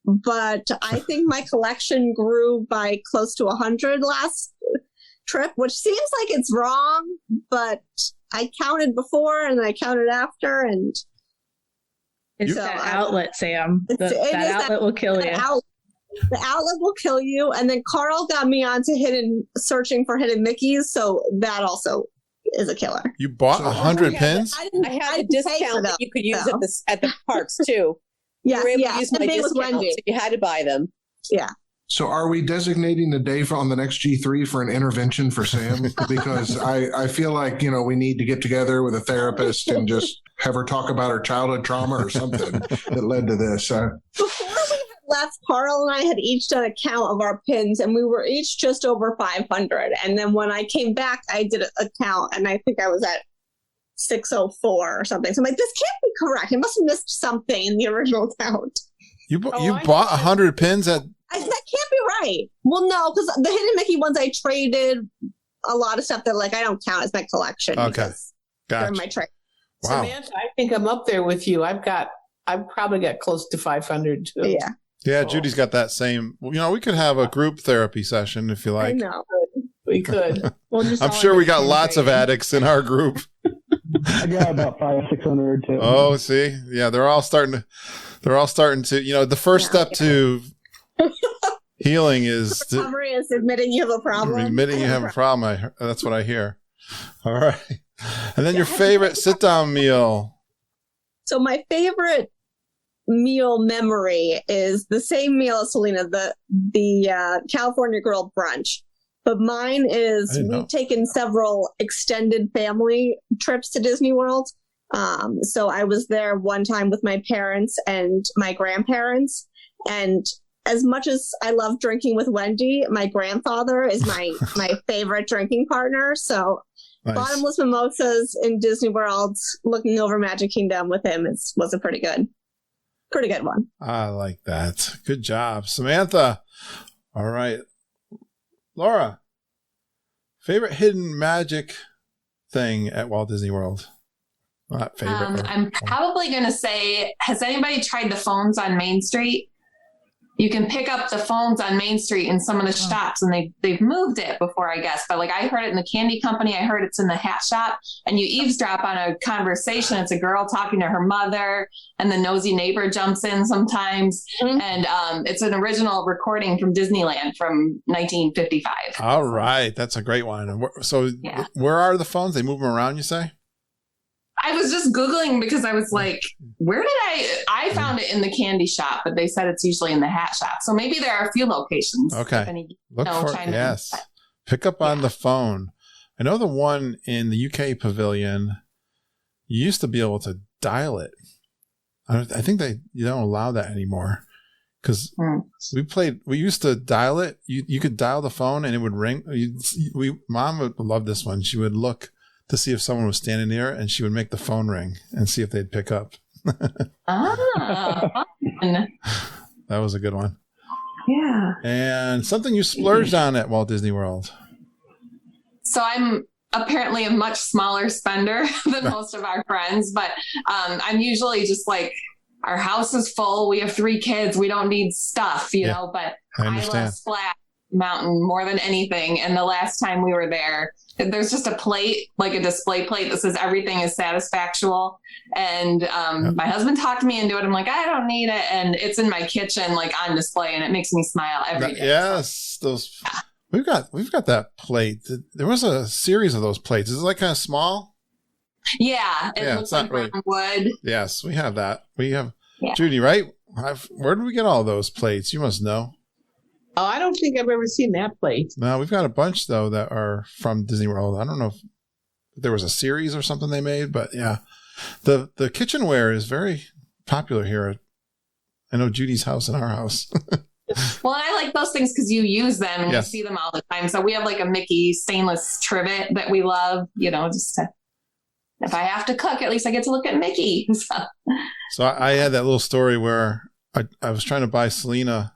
but I think my collection grew by close to 100 last trip, which seems like it's wrong, but I counted before and I counted after, and it's that outlet, Sam. That outlet will kill you. The outlet will kill you. And then Carl got me onto searching for hidden Mickeys, so that also is a killer. You bought 100 pins? I had a discount that you could use at the parks too. Yeah, you were able to use my discount, so you had to buy them. Yeah. So are we designating a day on the next G3 for an intervention for Sam? Because I feel like, we need to get together with a therapist and just have her talk about her childhood trauma or something that led to this. Before we had left, Carl and I had each done a count of our pins, and we were each just over 500. And then when I came back, I did a count, and I think I was at 604 or something. So I'm like, this can't be correct. I must have missed something in the original count. You bought 100 pins at... That can't be right. Well, no, because the hidden Mickey ones, I traded a lot of stuff that I don't count as my collection. Okay, gotcha. My trade. Wow. Samantha, I think I'm up there with you. I've probably got close to 500 too. Yeah, Judy's got that same. We could have a group therapy session if you like. I know. We could. I'm sure we got lots of addicts in our group. I got about 500-600 too. Oh, see, yeah, they're all starting to. The first step to healing is recovery is admitting you have a problem. Admitting you have a problem. That's what I hear. All right, and then your favorite sit-down meal. So my favorite meal memory is the same meal as Selena, the California Grill brunch. But mine is we've taken several extended family trips to Disney World. So I was there one time with my parents and my grandparents. And as much as I love drinking with Wendy, my grandfather is my favorite drinking partner. So nice. Bottomless mimosas in Disney World, looking over Magic Kingdom with him was a pretty good one. I like that. Good job, Samantha. All right. Laura, favorite hidden magic thing at Walt Disney World? Not favorite. I'm probably going to say, has anybody tried the phones on Main Street? you can pick up the phones on Main Street in some of the shops, and they've moved it before, I guess. But like I heard it in the candy company, I heard it's in the hat shop, and you eavesdrop on a conversation. It's a girl talking to her mother, and the nosy neighbor jumps in sometimes. And it's an original recording from Disneyland from 1955. All right. That's a great one. And where are the phones? They move them around, you say? I was just Googling because I was like, where did I found it in the candy shop, but they said it's usually in the hat shop. So maybe there are a few locations. Okay. Look for it. Yes. Pick up on the phone. I know the one in the UK pavilion, you used to be able to dial it. I think you don't allow that anymore because we used to dial it. You could dial the phone and it would ring. Mom would love this one. She would look to see if someone was standing near, and she would make the phone ring and see if they'd pick up. Fun. That was a good one. Yeah. And something you splurged on at Walt Disney World. So I'm apparently a much smaller spender than most of our friends, but I'm usually just like, our house is full. We have 3 kids. We don't need stuff, you know, but I love Splash Mountain more than anything. And the last time we were there, there's just a plate, like a display plate that says everything is satisfactual. And my husband talked me into it. I'm like, I don't need it. And it's in my kitchen, like on display, and it makes me smile every day. Yes. We've got that plate. There was a series of those plates. Is it like kind of small? Yeah. It looks like brown wood. Yes, we have that. We have Judy, right? Where did we get all those plates? You must know. Oh, I don't think I've ever seen that plate. No, we've got a bunch, though, that are from Disney World. I don't know if there was a series or something they made, but yeah. The kitchenware is very popular here. I know Judy's house and our house. Well, I like those things because you use them and you see them all the time. So we have like a Mickey stainless trivet that we love, just to, if I have to cook, at least I get to look at Mickey. So I had that little story where I was trying to buy Selena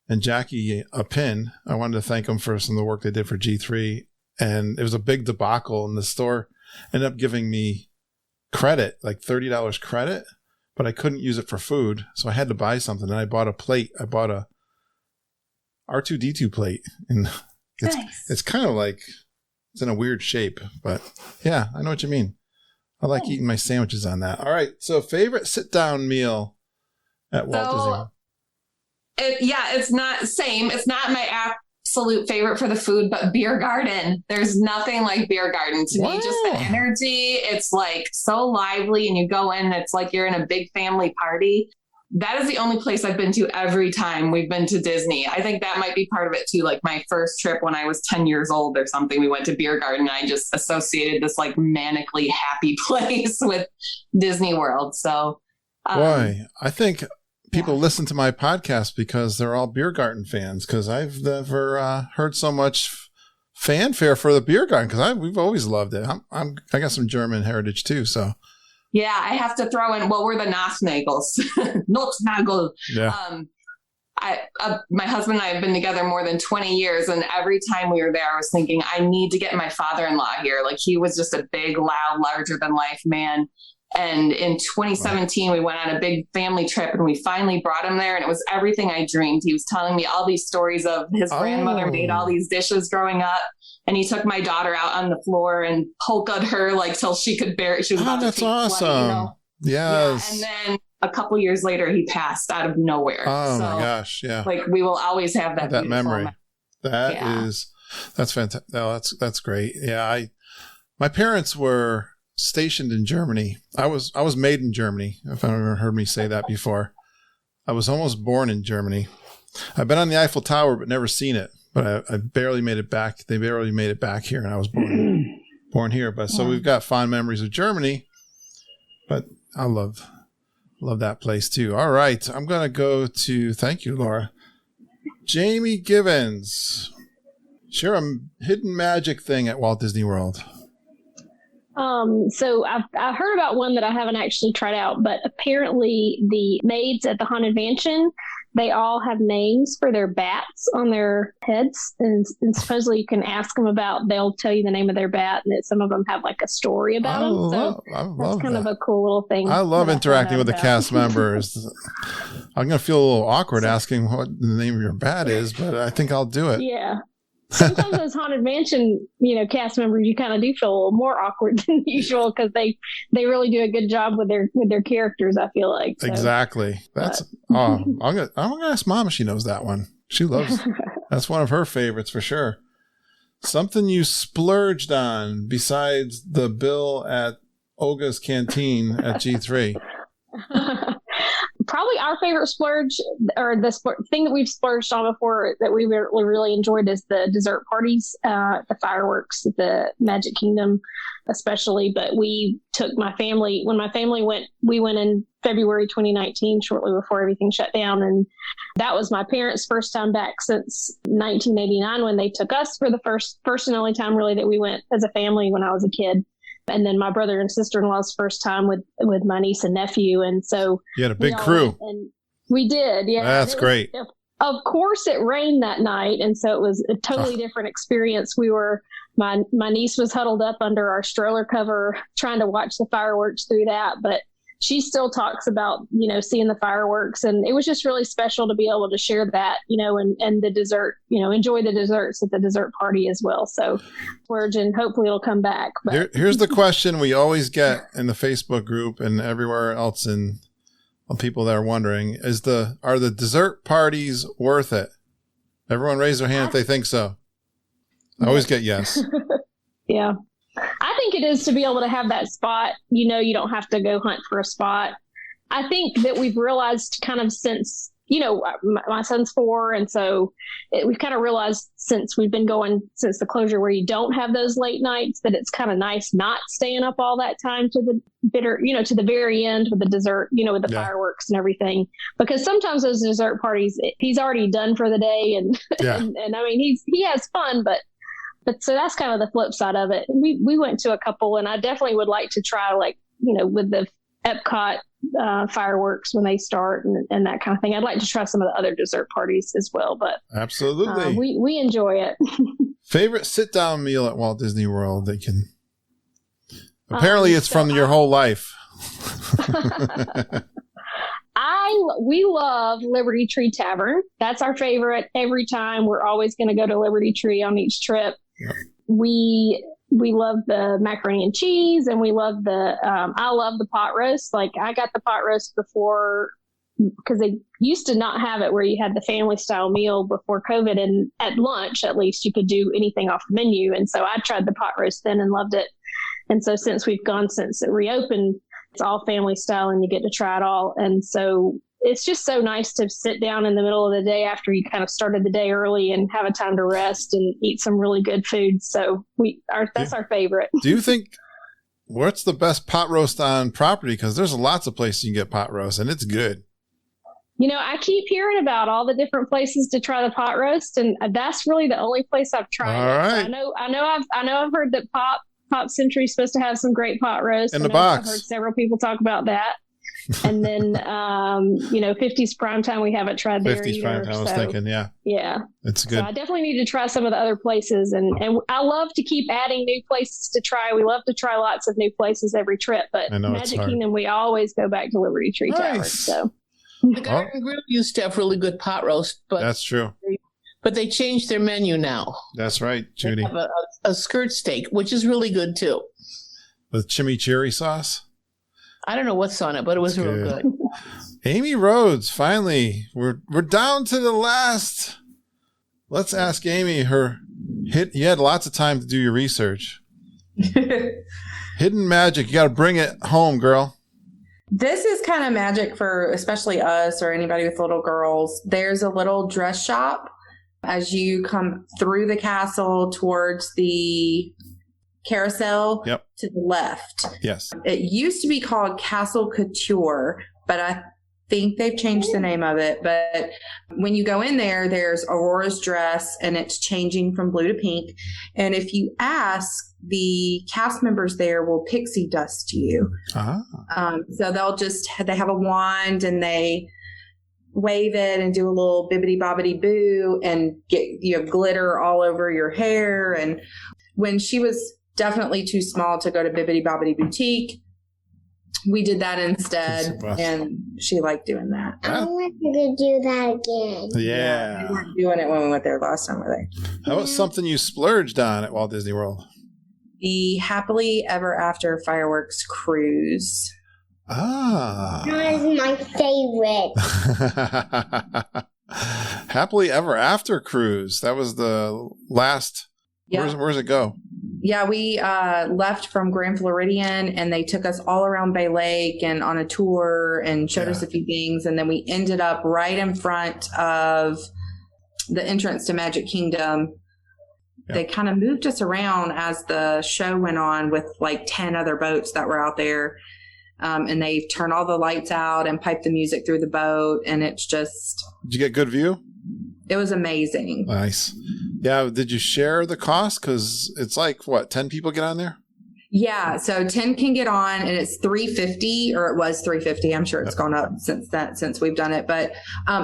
and Jackie a pin. I wanted to thank them for some of the work they did for G3. And it was a big debacle, and the store ended up giving me credit, like $30 credit, but I couldn't use it for food. So I had to buy something, and I bought a plate. I bought a R2-D2 plate, and it's kind of like, it's in a weird shape, but yeah, I know what you mean. I like eating my sandwiches on that. All right. So favorite sit-down meal at Walt Disney World? It's not same. It's not my absolute favorite for the food, but Beer Garden. There's nothing like Beer Garden to me. Just the energy. It's like so lively, and you go in, it's like you're in a big family party. That is the only place I've been to every time we've been to Disney. I think that might be part of it too. Like my first trip when I was 10 years old or something, we went to Beer Garden. I just associated this like manically happy place with Disney World. So, boy, I think people listen to my podcast because they're all Beer Garden fans, because I've never heard so much fanfare for the Beer Garden, because we've always loved it. I got some German heritage too, so. Yeah, I have to throw in, we're the Nothnagels. Nothnagel. Yeah. My husband and I have been together more than 20 years, and every time we were there, I was thinking, I need to get my father-in-law here. Like, he was just a big, loud, larger-than-life man. And in 2017, we went on a big family trip, and we finally brought him there, and it was everything I dreamed. He was telling me all these stories of his grandmother made all these dishes growing up, and he took my daughter out on the floor and polka'd her like till she could bear it. She was about that's to take awesome. Yes. Yeah, and then a couple years later, he passed out of nowhere. Oh my gosh! Yeah. Like, we will always have that memory. That's fantastic. No, that's great. Yeah, my parents were stationed in Germany. I was made in Germany. If I've ever heard me say that before, I was almost born in Germany. I've been on the Eiffel Tower, but never seen it. But I barely made it back. They barely made it back here, and I was born here. But so we've got fond memories of Germany. But I love that place too. All right, I'm gonna go to. Thank you, Laura. Jamie Givens, share a hidden magic thing at Walt Disney World. So I've heard about one that I haven't actually tried out, but apparently the maids at the Haunted Mansion, they all have names for their bats on their heads. And supposedly you can ask them they'll tell you the name of their bat, and that some of them have like a story about them. I love that's kind that. of a cool little thing. I love interacting with the cast members. I'm going to feel a little awkward asking what the name of your bat is, but I think I'll do it. Yeah. Sometimes as Haunted Mansion, cast members, you kind of do feel a little more awkward than usual because they really do a good job with their characters. I feel like exactly. I'm gonna ask Mom if she knows that one. She loves. That's one of her favorites for sure. Something you splurged on besides the bill at Olga's Canteen at G3. Probably our favorite splurge, or thing that we've splurged on before that we really enjoyed, is the dessert parties, the fireworks, the Magic Kingdom especially. But we took when my family went, we went in February 2019, shortly before everything shut down. And that was my parents' first time back since 1989 when they took us for the first and only time really that we went as a family when I was a kid. And then my brother and sister-in-law's first time with my niece and nephew. And so you had a big crew. And we did. Yeah. That's great. Of course it rained that night. And so it was a totally different experience. My niece was huddled up under our stroller cover trying to watch the fireworks through that. But she still talks about, seeing the fireworks. And it was just really special to be able to share that, and the dessert, enjoy the desserts at the dessert party as well. So Virgin, hopefully it'll come back. But here's the question we always get in the Facebook group and everywhere else in people that are wondering are the dessert parties worth it? Everyone raise their hand if they think so. I always get yes. Yeah. I think it is to be able to have that spot. You don't have to go hunt for a spot. I think that we've realized kind of since, my son's 4. And so we've kind of realized since we've been going since the closure where you don't have those late nights, that it's kind of nice not staying up all that time to the to the very end with the dessert, with the fireworks and everything. Because sometimes those dessert parties, he's already done for the day. And, and I mean, he has fun, but so that's kind of the flip side of it. We went to a couple, and I definitely would like to try, with the Epcot fireworks when they start and that kind of thing. I'd like to try some of the other dessert parties as well. But absolutely, we enjoy it. Favorite sit-down meal at Walt Disney World? They can. Apparently, it's from your whole life. We love Liberty Tree Tavern. That's our favorite every time. We're always going to go to Liberty Tree on each trip. Yeah. We love the macaroni and cheese, and we love I love the pot roast. Like, I got the pot roast before, because they used to not have it where you had the family style meal before COVID, and at lunch at least you could do anything off the menu. And so I tried the pot roast then and loved it. And so since it reopened, it's all family style and you get to try it all. And so it's just so nice to sit down in the middle of the day after you kind of started the day early and have a time to rest and eat some really good food. So that's our favorite. Do you think, what's the best pot roast on property? Because there's lots of places you can get pot roast and it's good. I keep hearing about all the different places to try the pot roast, and that's really the only place I've tried. All right. So I know I've heard that Pop Century is supposed to have some great pot roast. In the box. I've heard several people talk about that. And then, 50s Primetime, we haven't tried there 50s either. Primetime, I was thinking, yeah. Yeah. It's good. So I definitely need to try some of the other places. And I love to keep adding new places to try. We love to try lots of new places every trip. But Magic Kingdom, we always go back to Liberty Tree Tavern. So. The Garden Grill used to have really good pot roast. But that's true. But they changed their menu now. That's right, Judy. They have a skirt steak, which is really good too. With chimichurri sauce? I don't know what's on it, but it was real good. Amy Rhodes, finally. We're down to the last. Let's ask Amy you had lots of time to do your research. Hidden magic. You got to bring it home, girl. This is kind of magic for especially us or anybody with little girls. There's a little dress shop as you come through the castle towards the carousel to the left. Yes. It used to be called Castle Couture, but I think they've changed the name of it. But when you go in there, there's Aurora's dress and it's changing from blue to pink. And if you ask, the cast members there will pixie dust you. So they have a wand and they wave it and do a little bibbity bobbity boo and get glitter all over your hair. And when she was definitely too small to go to Bibbidi Bobbidi Boutique, we did that instead, and she liked doing that. I want to do that again. Yeah. We weren't doing it when we went there last time, were they? That was something you splurged on at Walt Disney World. The Happily Ever After fireworks cruise. Ah. That was my favorite. Happily Ever After cruise. That was the last. Yeah. Where's it go? Yeah, we left from Grand Floridian, and they took us all around Bay Lake and on a tour and showed us a few things. And then we ended up right in front of the entrance to Magic Kingdom. Yeah. They kind of moved us around as the show went on with like 10 other boats that were out there. And they turned all the lights out and piped the music through the boat. And it's just... Did you get good view? It was amazing. Nice. Yeah. Did you share the cost? Because it's like, what, 10 people get on there? Yeah. So 10 can get on, and it's $350, or it was $350. I'm sure it's gone up since we've done it. But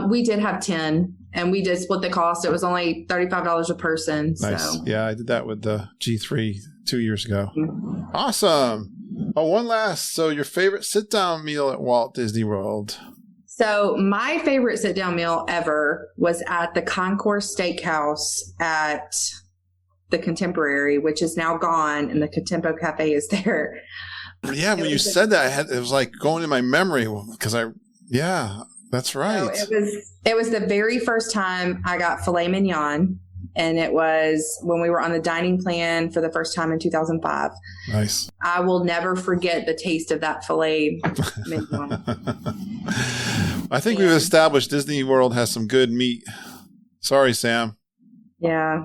we did have 10, and we did split the cost. It was only $35 a person. Nice. So. Yeah. I did that with the G3 2 years ago. Mm-hmm. Awesome. Oh, one last. So your favorite sit-down meal at Walt Disney World? So my favorite sit-down meal ever was at the Concourse Steakhouse at the Contemporary, which is now gone, and the Contempo Cafe is there. Yeah, when you said that, it was like going in my memory because that's right. So it was the very first time I got filet mignon, and it was when we were on the dining plan for the first time in 2005. Nice. I will never forget the taste of that filet mignon. I think we've established Disney World has some good meat. Sorry, Sam. Yeah.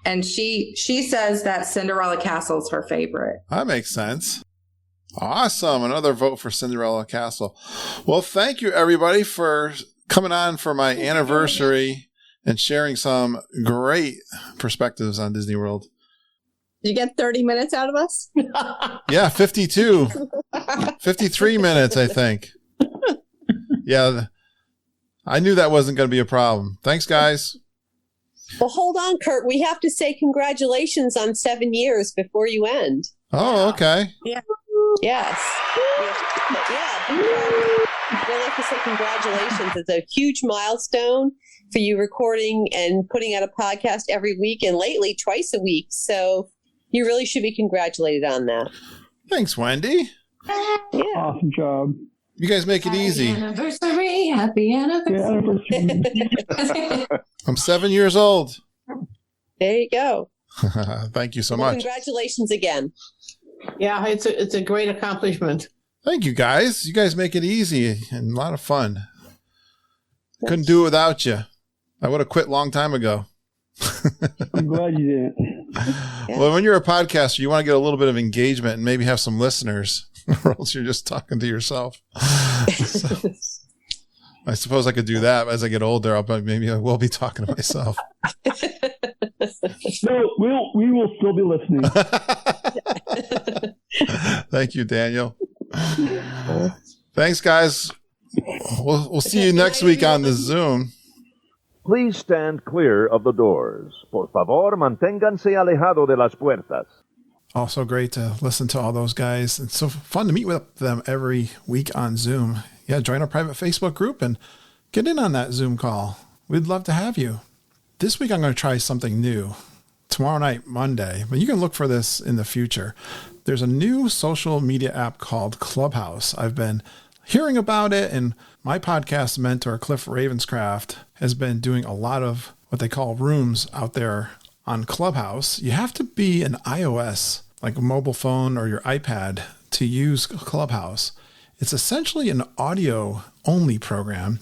And she says that Cinderella Castle is her favorite. That makes sense. Awesome. Another vote for Cinderella Castle. Well, thank you, everybody, for coming on for my anniversary and sharing some great perspectives on Disney World. Did you get 30 minutes out of us? Yeah, 52. 53 minutes, I think. Yeah, I knew that wasn't going to be a problem. Thanks, guys. Well, hold on, Kurt. We have to say congratulations on 7 years before you end. Oh, okay. Yeah. Yes. Yeah. We'd like to say congratulations. It's a huge milestone for you recording and putting out a podcast every week, and lately twice a week. So you really should be congratulated on that. Thanks, Wendy. Yeah. Awesome job. You guys make it easy. Happy anniversary. I'm 7 years old. There you go. Thank you so much. Congratulations again. Yeah, it's a great accomplishment. Thank you, guys. You guys make it easy and a lot of fun. Couldn't do it without you. I would have quit a long time ago. I'm glad you didn't. Yeah. Well, when you're a podcaster, you want to get a little bit of engagement and maybe have some listeners, or else you're just talking to yourself. So, I suppose I could do that as I get older, but maybe I will be talking to myself. No, we will still be listening. Thank you, Daniel. Thanks, guys. We'll see you next week on the Zoom. Please stand clear of the doors. Por favor, manténganse alejado de las puertas. Also great to listen to all those guys. It's so fun to meet with them every week on Zoom. Yeah, join our private Facebook group and get in on that Zoom call. We'd love to have you. This week I'm going to try something new. Tomorrow night, Monday, but you can look for this in the future. There's a new social media app called Clubhouse. I've been hearing about it, and my podcast mentor, Cliff Ravenscraft, has been doing a lot of what they call rooms out there on Clubhouse. You have to be an iOS, like a mobile phone or your iPad, to use Clubhouse. It's essentially an audio-only program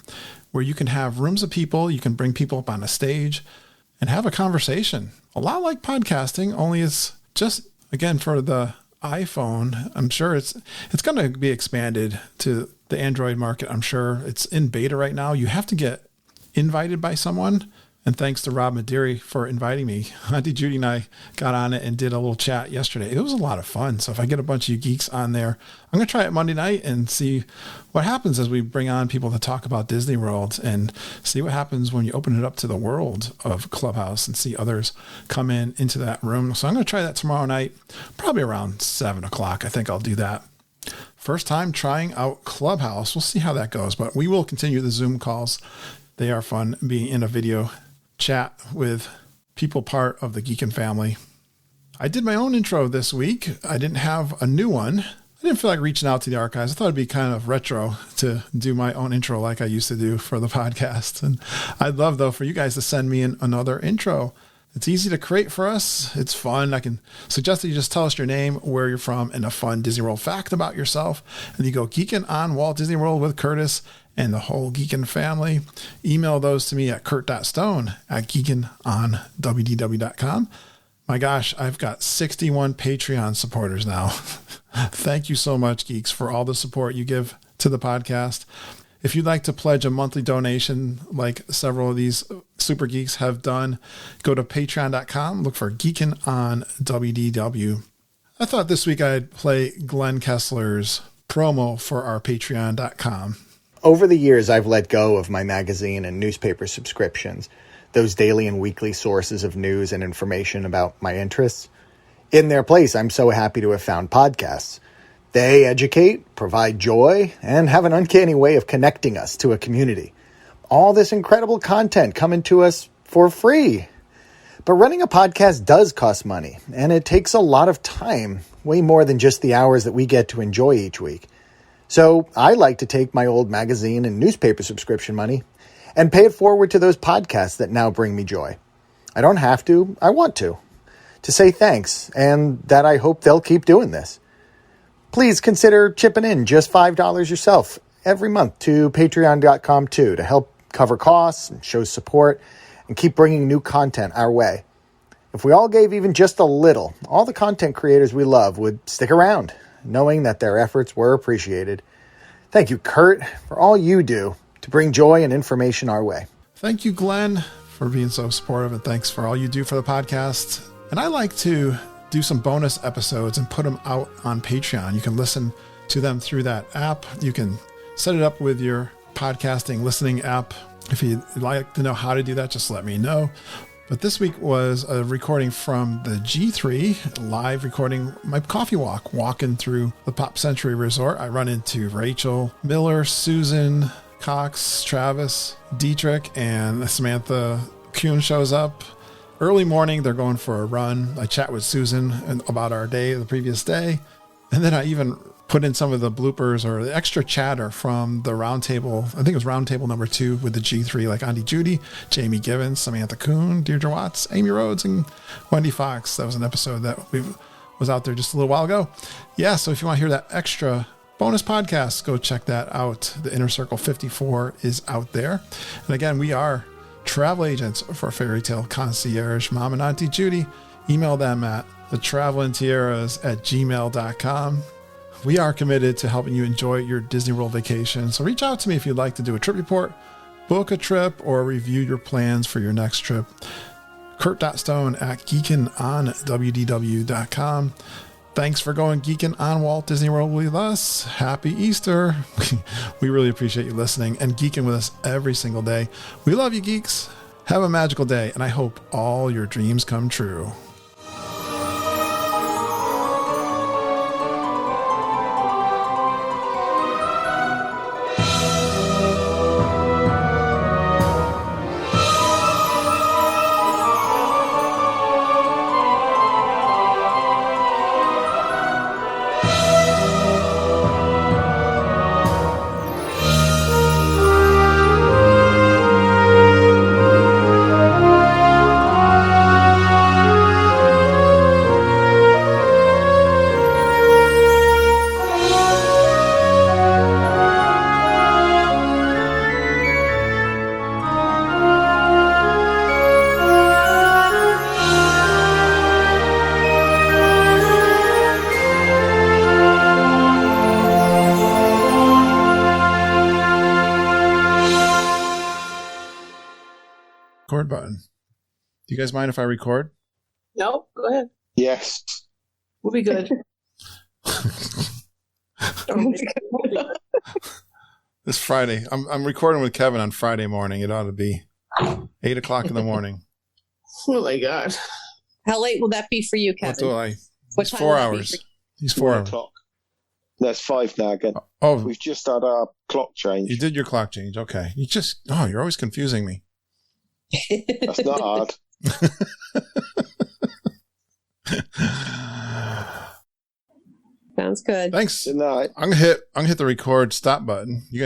where you can have rooms of people, you can bring people up on a stage and have a conversation. A lot like podcasting, only it's just, again, for the iPhone. I'm sure it's going to be expanded to the Android market. I'm sure it's in beta right now. You have to get invited by someone, And thanks to Rob Madiri for inviting me. Auntie Judy and I got on it and did a little chat yesterday. It was a lot of fun. So if I get a bunch of you geeks on there, I'm going to try it Monday night and see what happens as we bring on people to talk about Disney World and see what happens when you open it up to the world of Clubhouse and see others come into that room. So I'm going to try that tomorrow night, probably around 7 o'clock. I think I'll do that. First time trying out Clubhouse. We'll see how that goes, but we will continue the Zoom calls. They are fun being in a video chat with people part of the Geekin family. I did my own intro this week. I didn't have a new one. I didn't feel like reaching out to the archives. I thought it'd be kind of retro to do my own intro like I used to do for the podcast. And I'd love, though, for you guys to send me in another intro. It's easy to create for us. It's fun. I can suggest that you just tell us your name, where you're from, and a fun Disney World fact about yourself. And you go Geekin on Walt Disney World with Curtis and the whole Geekin family. Email those to me at kurt.stone@geekinonwdw.com. My gosh, I've got 61 Patreon supporters now. Thank you so much, geeks, for all the support you give to the podcast. If you'd like to pledge a monthly donation like several of these super geeks have done, go to patreon.com, look for Geekin on WDW. I thought this week I'd play Glenn Kessler's promo for our patreon.com. Over the years, I've let go of my magazine and newspaper subscriptions, those daily and weekly sources of news and information about my interests. In their place, I'm so happy to have found podcasts. They educate, provide joy, and have an uncanny way of connecting us to a community. All this incredible content coming to us for free. But running a podcast does cost money, and it takes a lot of time, way more than just the hours that we get to enjoy each week. So I like to take my old magazine and newspaper subscription money and pay it forward to those podcasts that now bring me joy. I don't have to, I want to say thanks, and that I hope they'll keep doing this. Please consider chipping in just $5 yourself every month to patreon.com too, to help cover costs and show support and keep bringing new content our way. If we all gave even just a little, all the content creators we love would stick around, knowing that their efforts were appreciated. Thank you, Kurt, for all you do to bring joy and information our way. Thank you, Glenn, for being so supportive, and thanks for all you do for the podcast. And I like to do some bonus episodes and put them out on Patreon. You can listen to them through that app. You can set it up with your podcasting listening app. If you'd like to know how to do that, just let me know. But this week was a recording from the G3, live recording my coffee walk, walking through the Pop Century Resort. I run into Rachel, Miller, Susan, Cox, Travis, Dietrich, and Samantha Kuhn shows up. Early morning, they're going for a run. I chat with Susan about our day, the previous day. And then I even put in some of the bloopers or the extra chatter from the Roundtabl. I think it was Roundtabl number 2 with the G3, like Auntie Judy, Jamie Givens, Samantha Kuhn, Deirdre Watts, Amy Rhodes, and Wendy Fox. That was an episode that was out there just a little while ago. Yeah, so if you want to hear that extra bonus podcast, go check that out. The Inner Circle 54 is out there. And again, we are travel agents for Fairy Tale Concierge. Mom and Auntie Judy, email them at thetravelingtiaras@gmail.com. We are committed to helping you enjoy your Disney World vacation. So reach out to me if you'd like to do a trip report, book a trip, or review your plans for your next trip. kurt.stone@geekinonwdw.com. Thanks for going Geekin on Walt Disney World with us. Happy Easter. We really appreciate you listening and geeking with us every single day. We love you, geeks. Have a magical day, and I hope all your dreams come true. Record button. Do you guys mind if I record? No, go ahead. Yes. We'll be good. This Friday. I'm recording with Kevin on Friday morning. It ought to be 8 o'clock in the morning. Oh my God. How late will that be for you, Kevin? What do I? What He's time 4 will that be hours. for He's 4 hours. O'clock. That's 5 now again. Oh, we've just had our clock change. You did your clock change. Okay. You're always confusing me. That's not hard. Sounds good. Thanks. Good night. I'm gonna hit the record stop button. You guys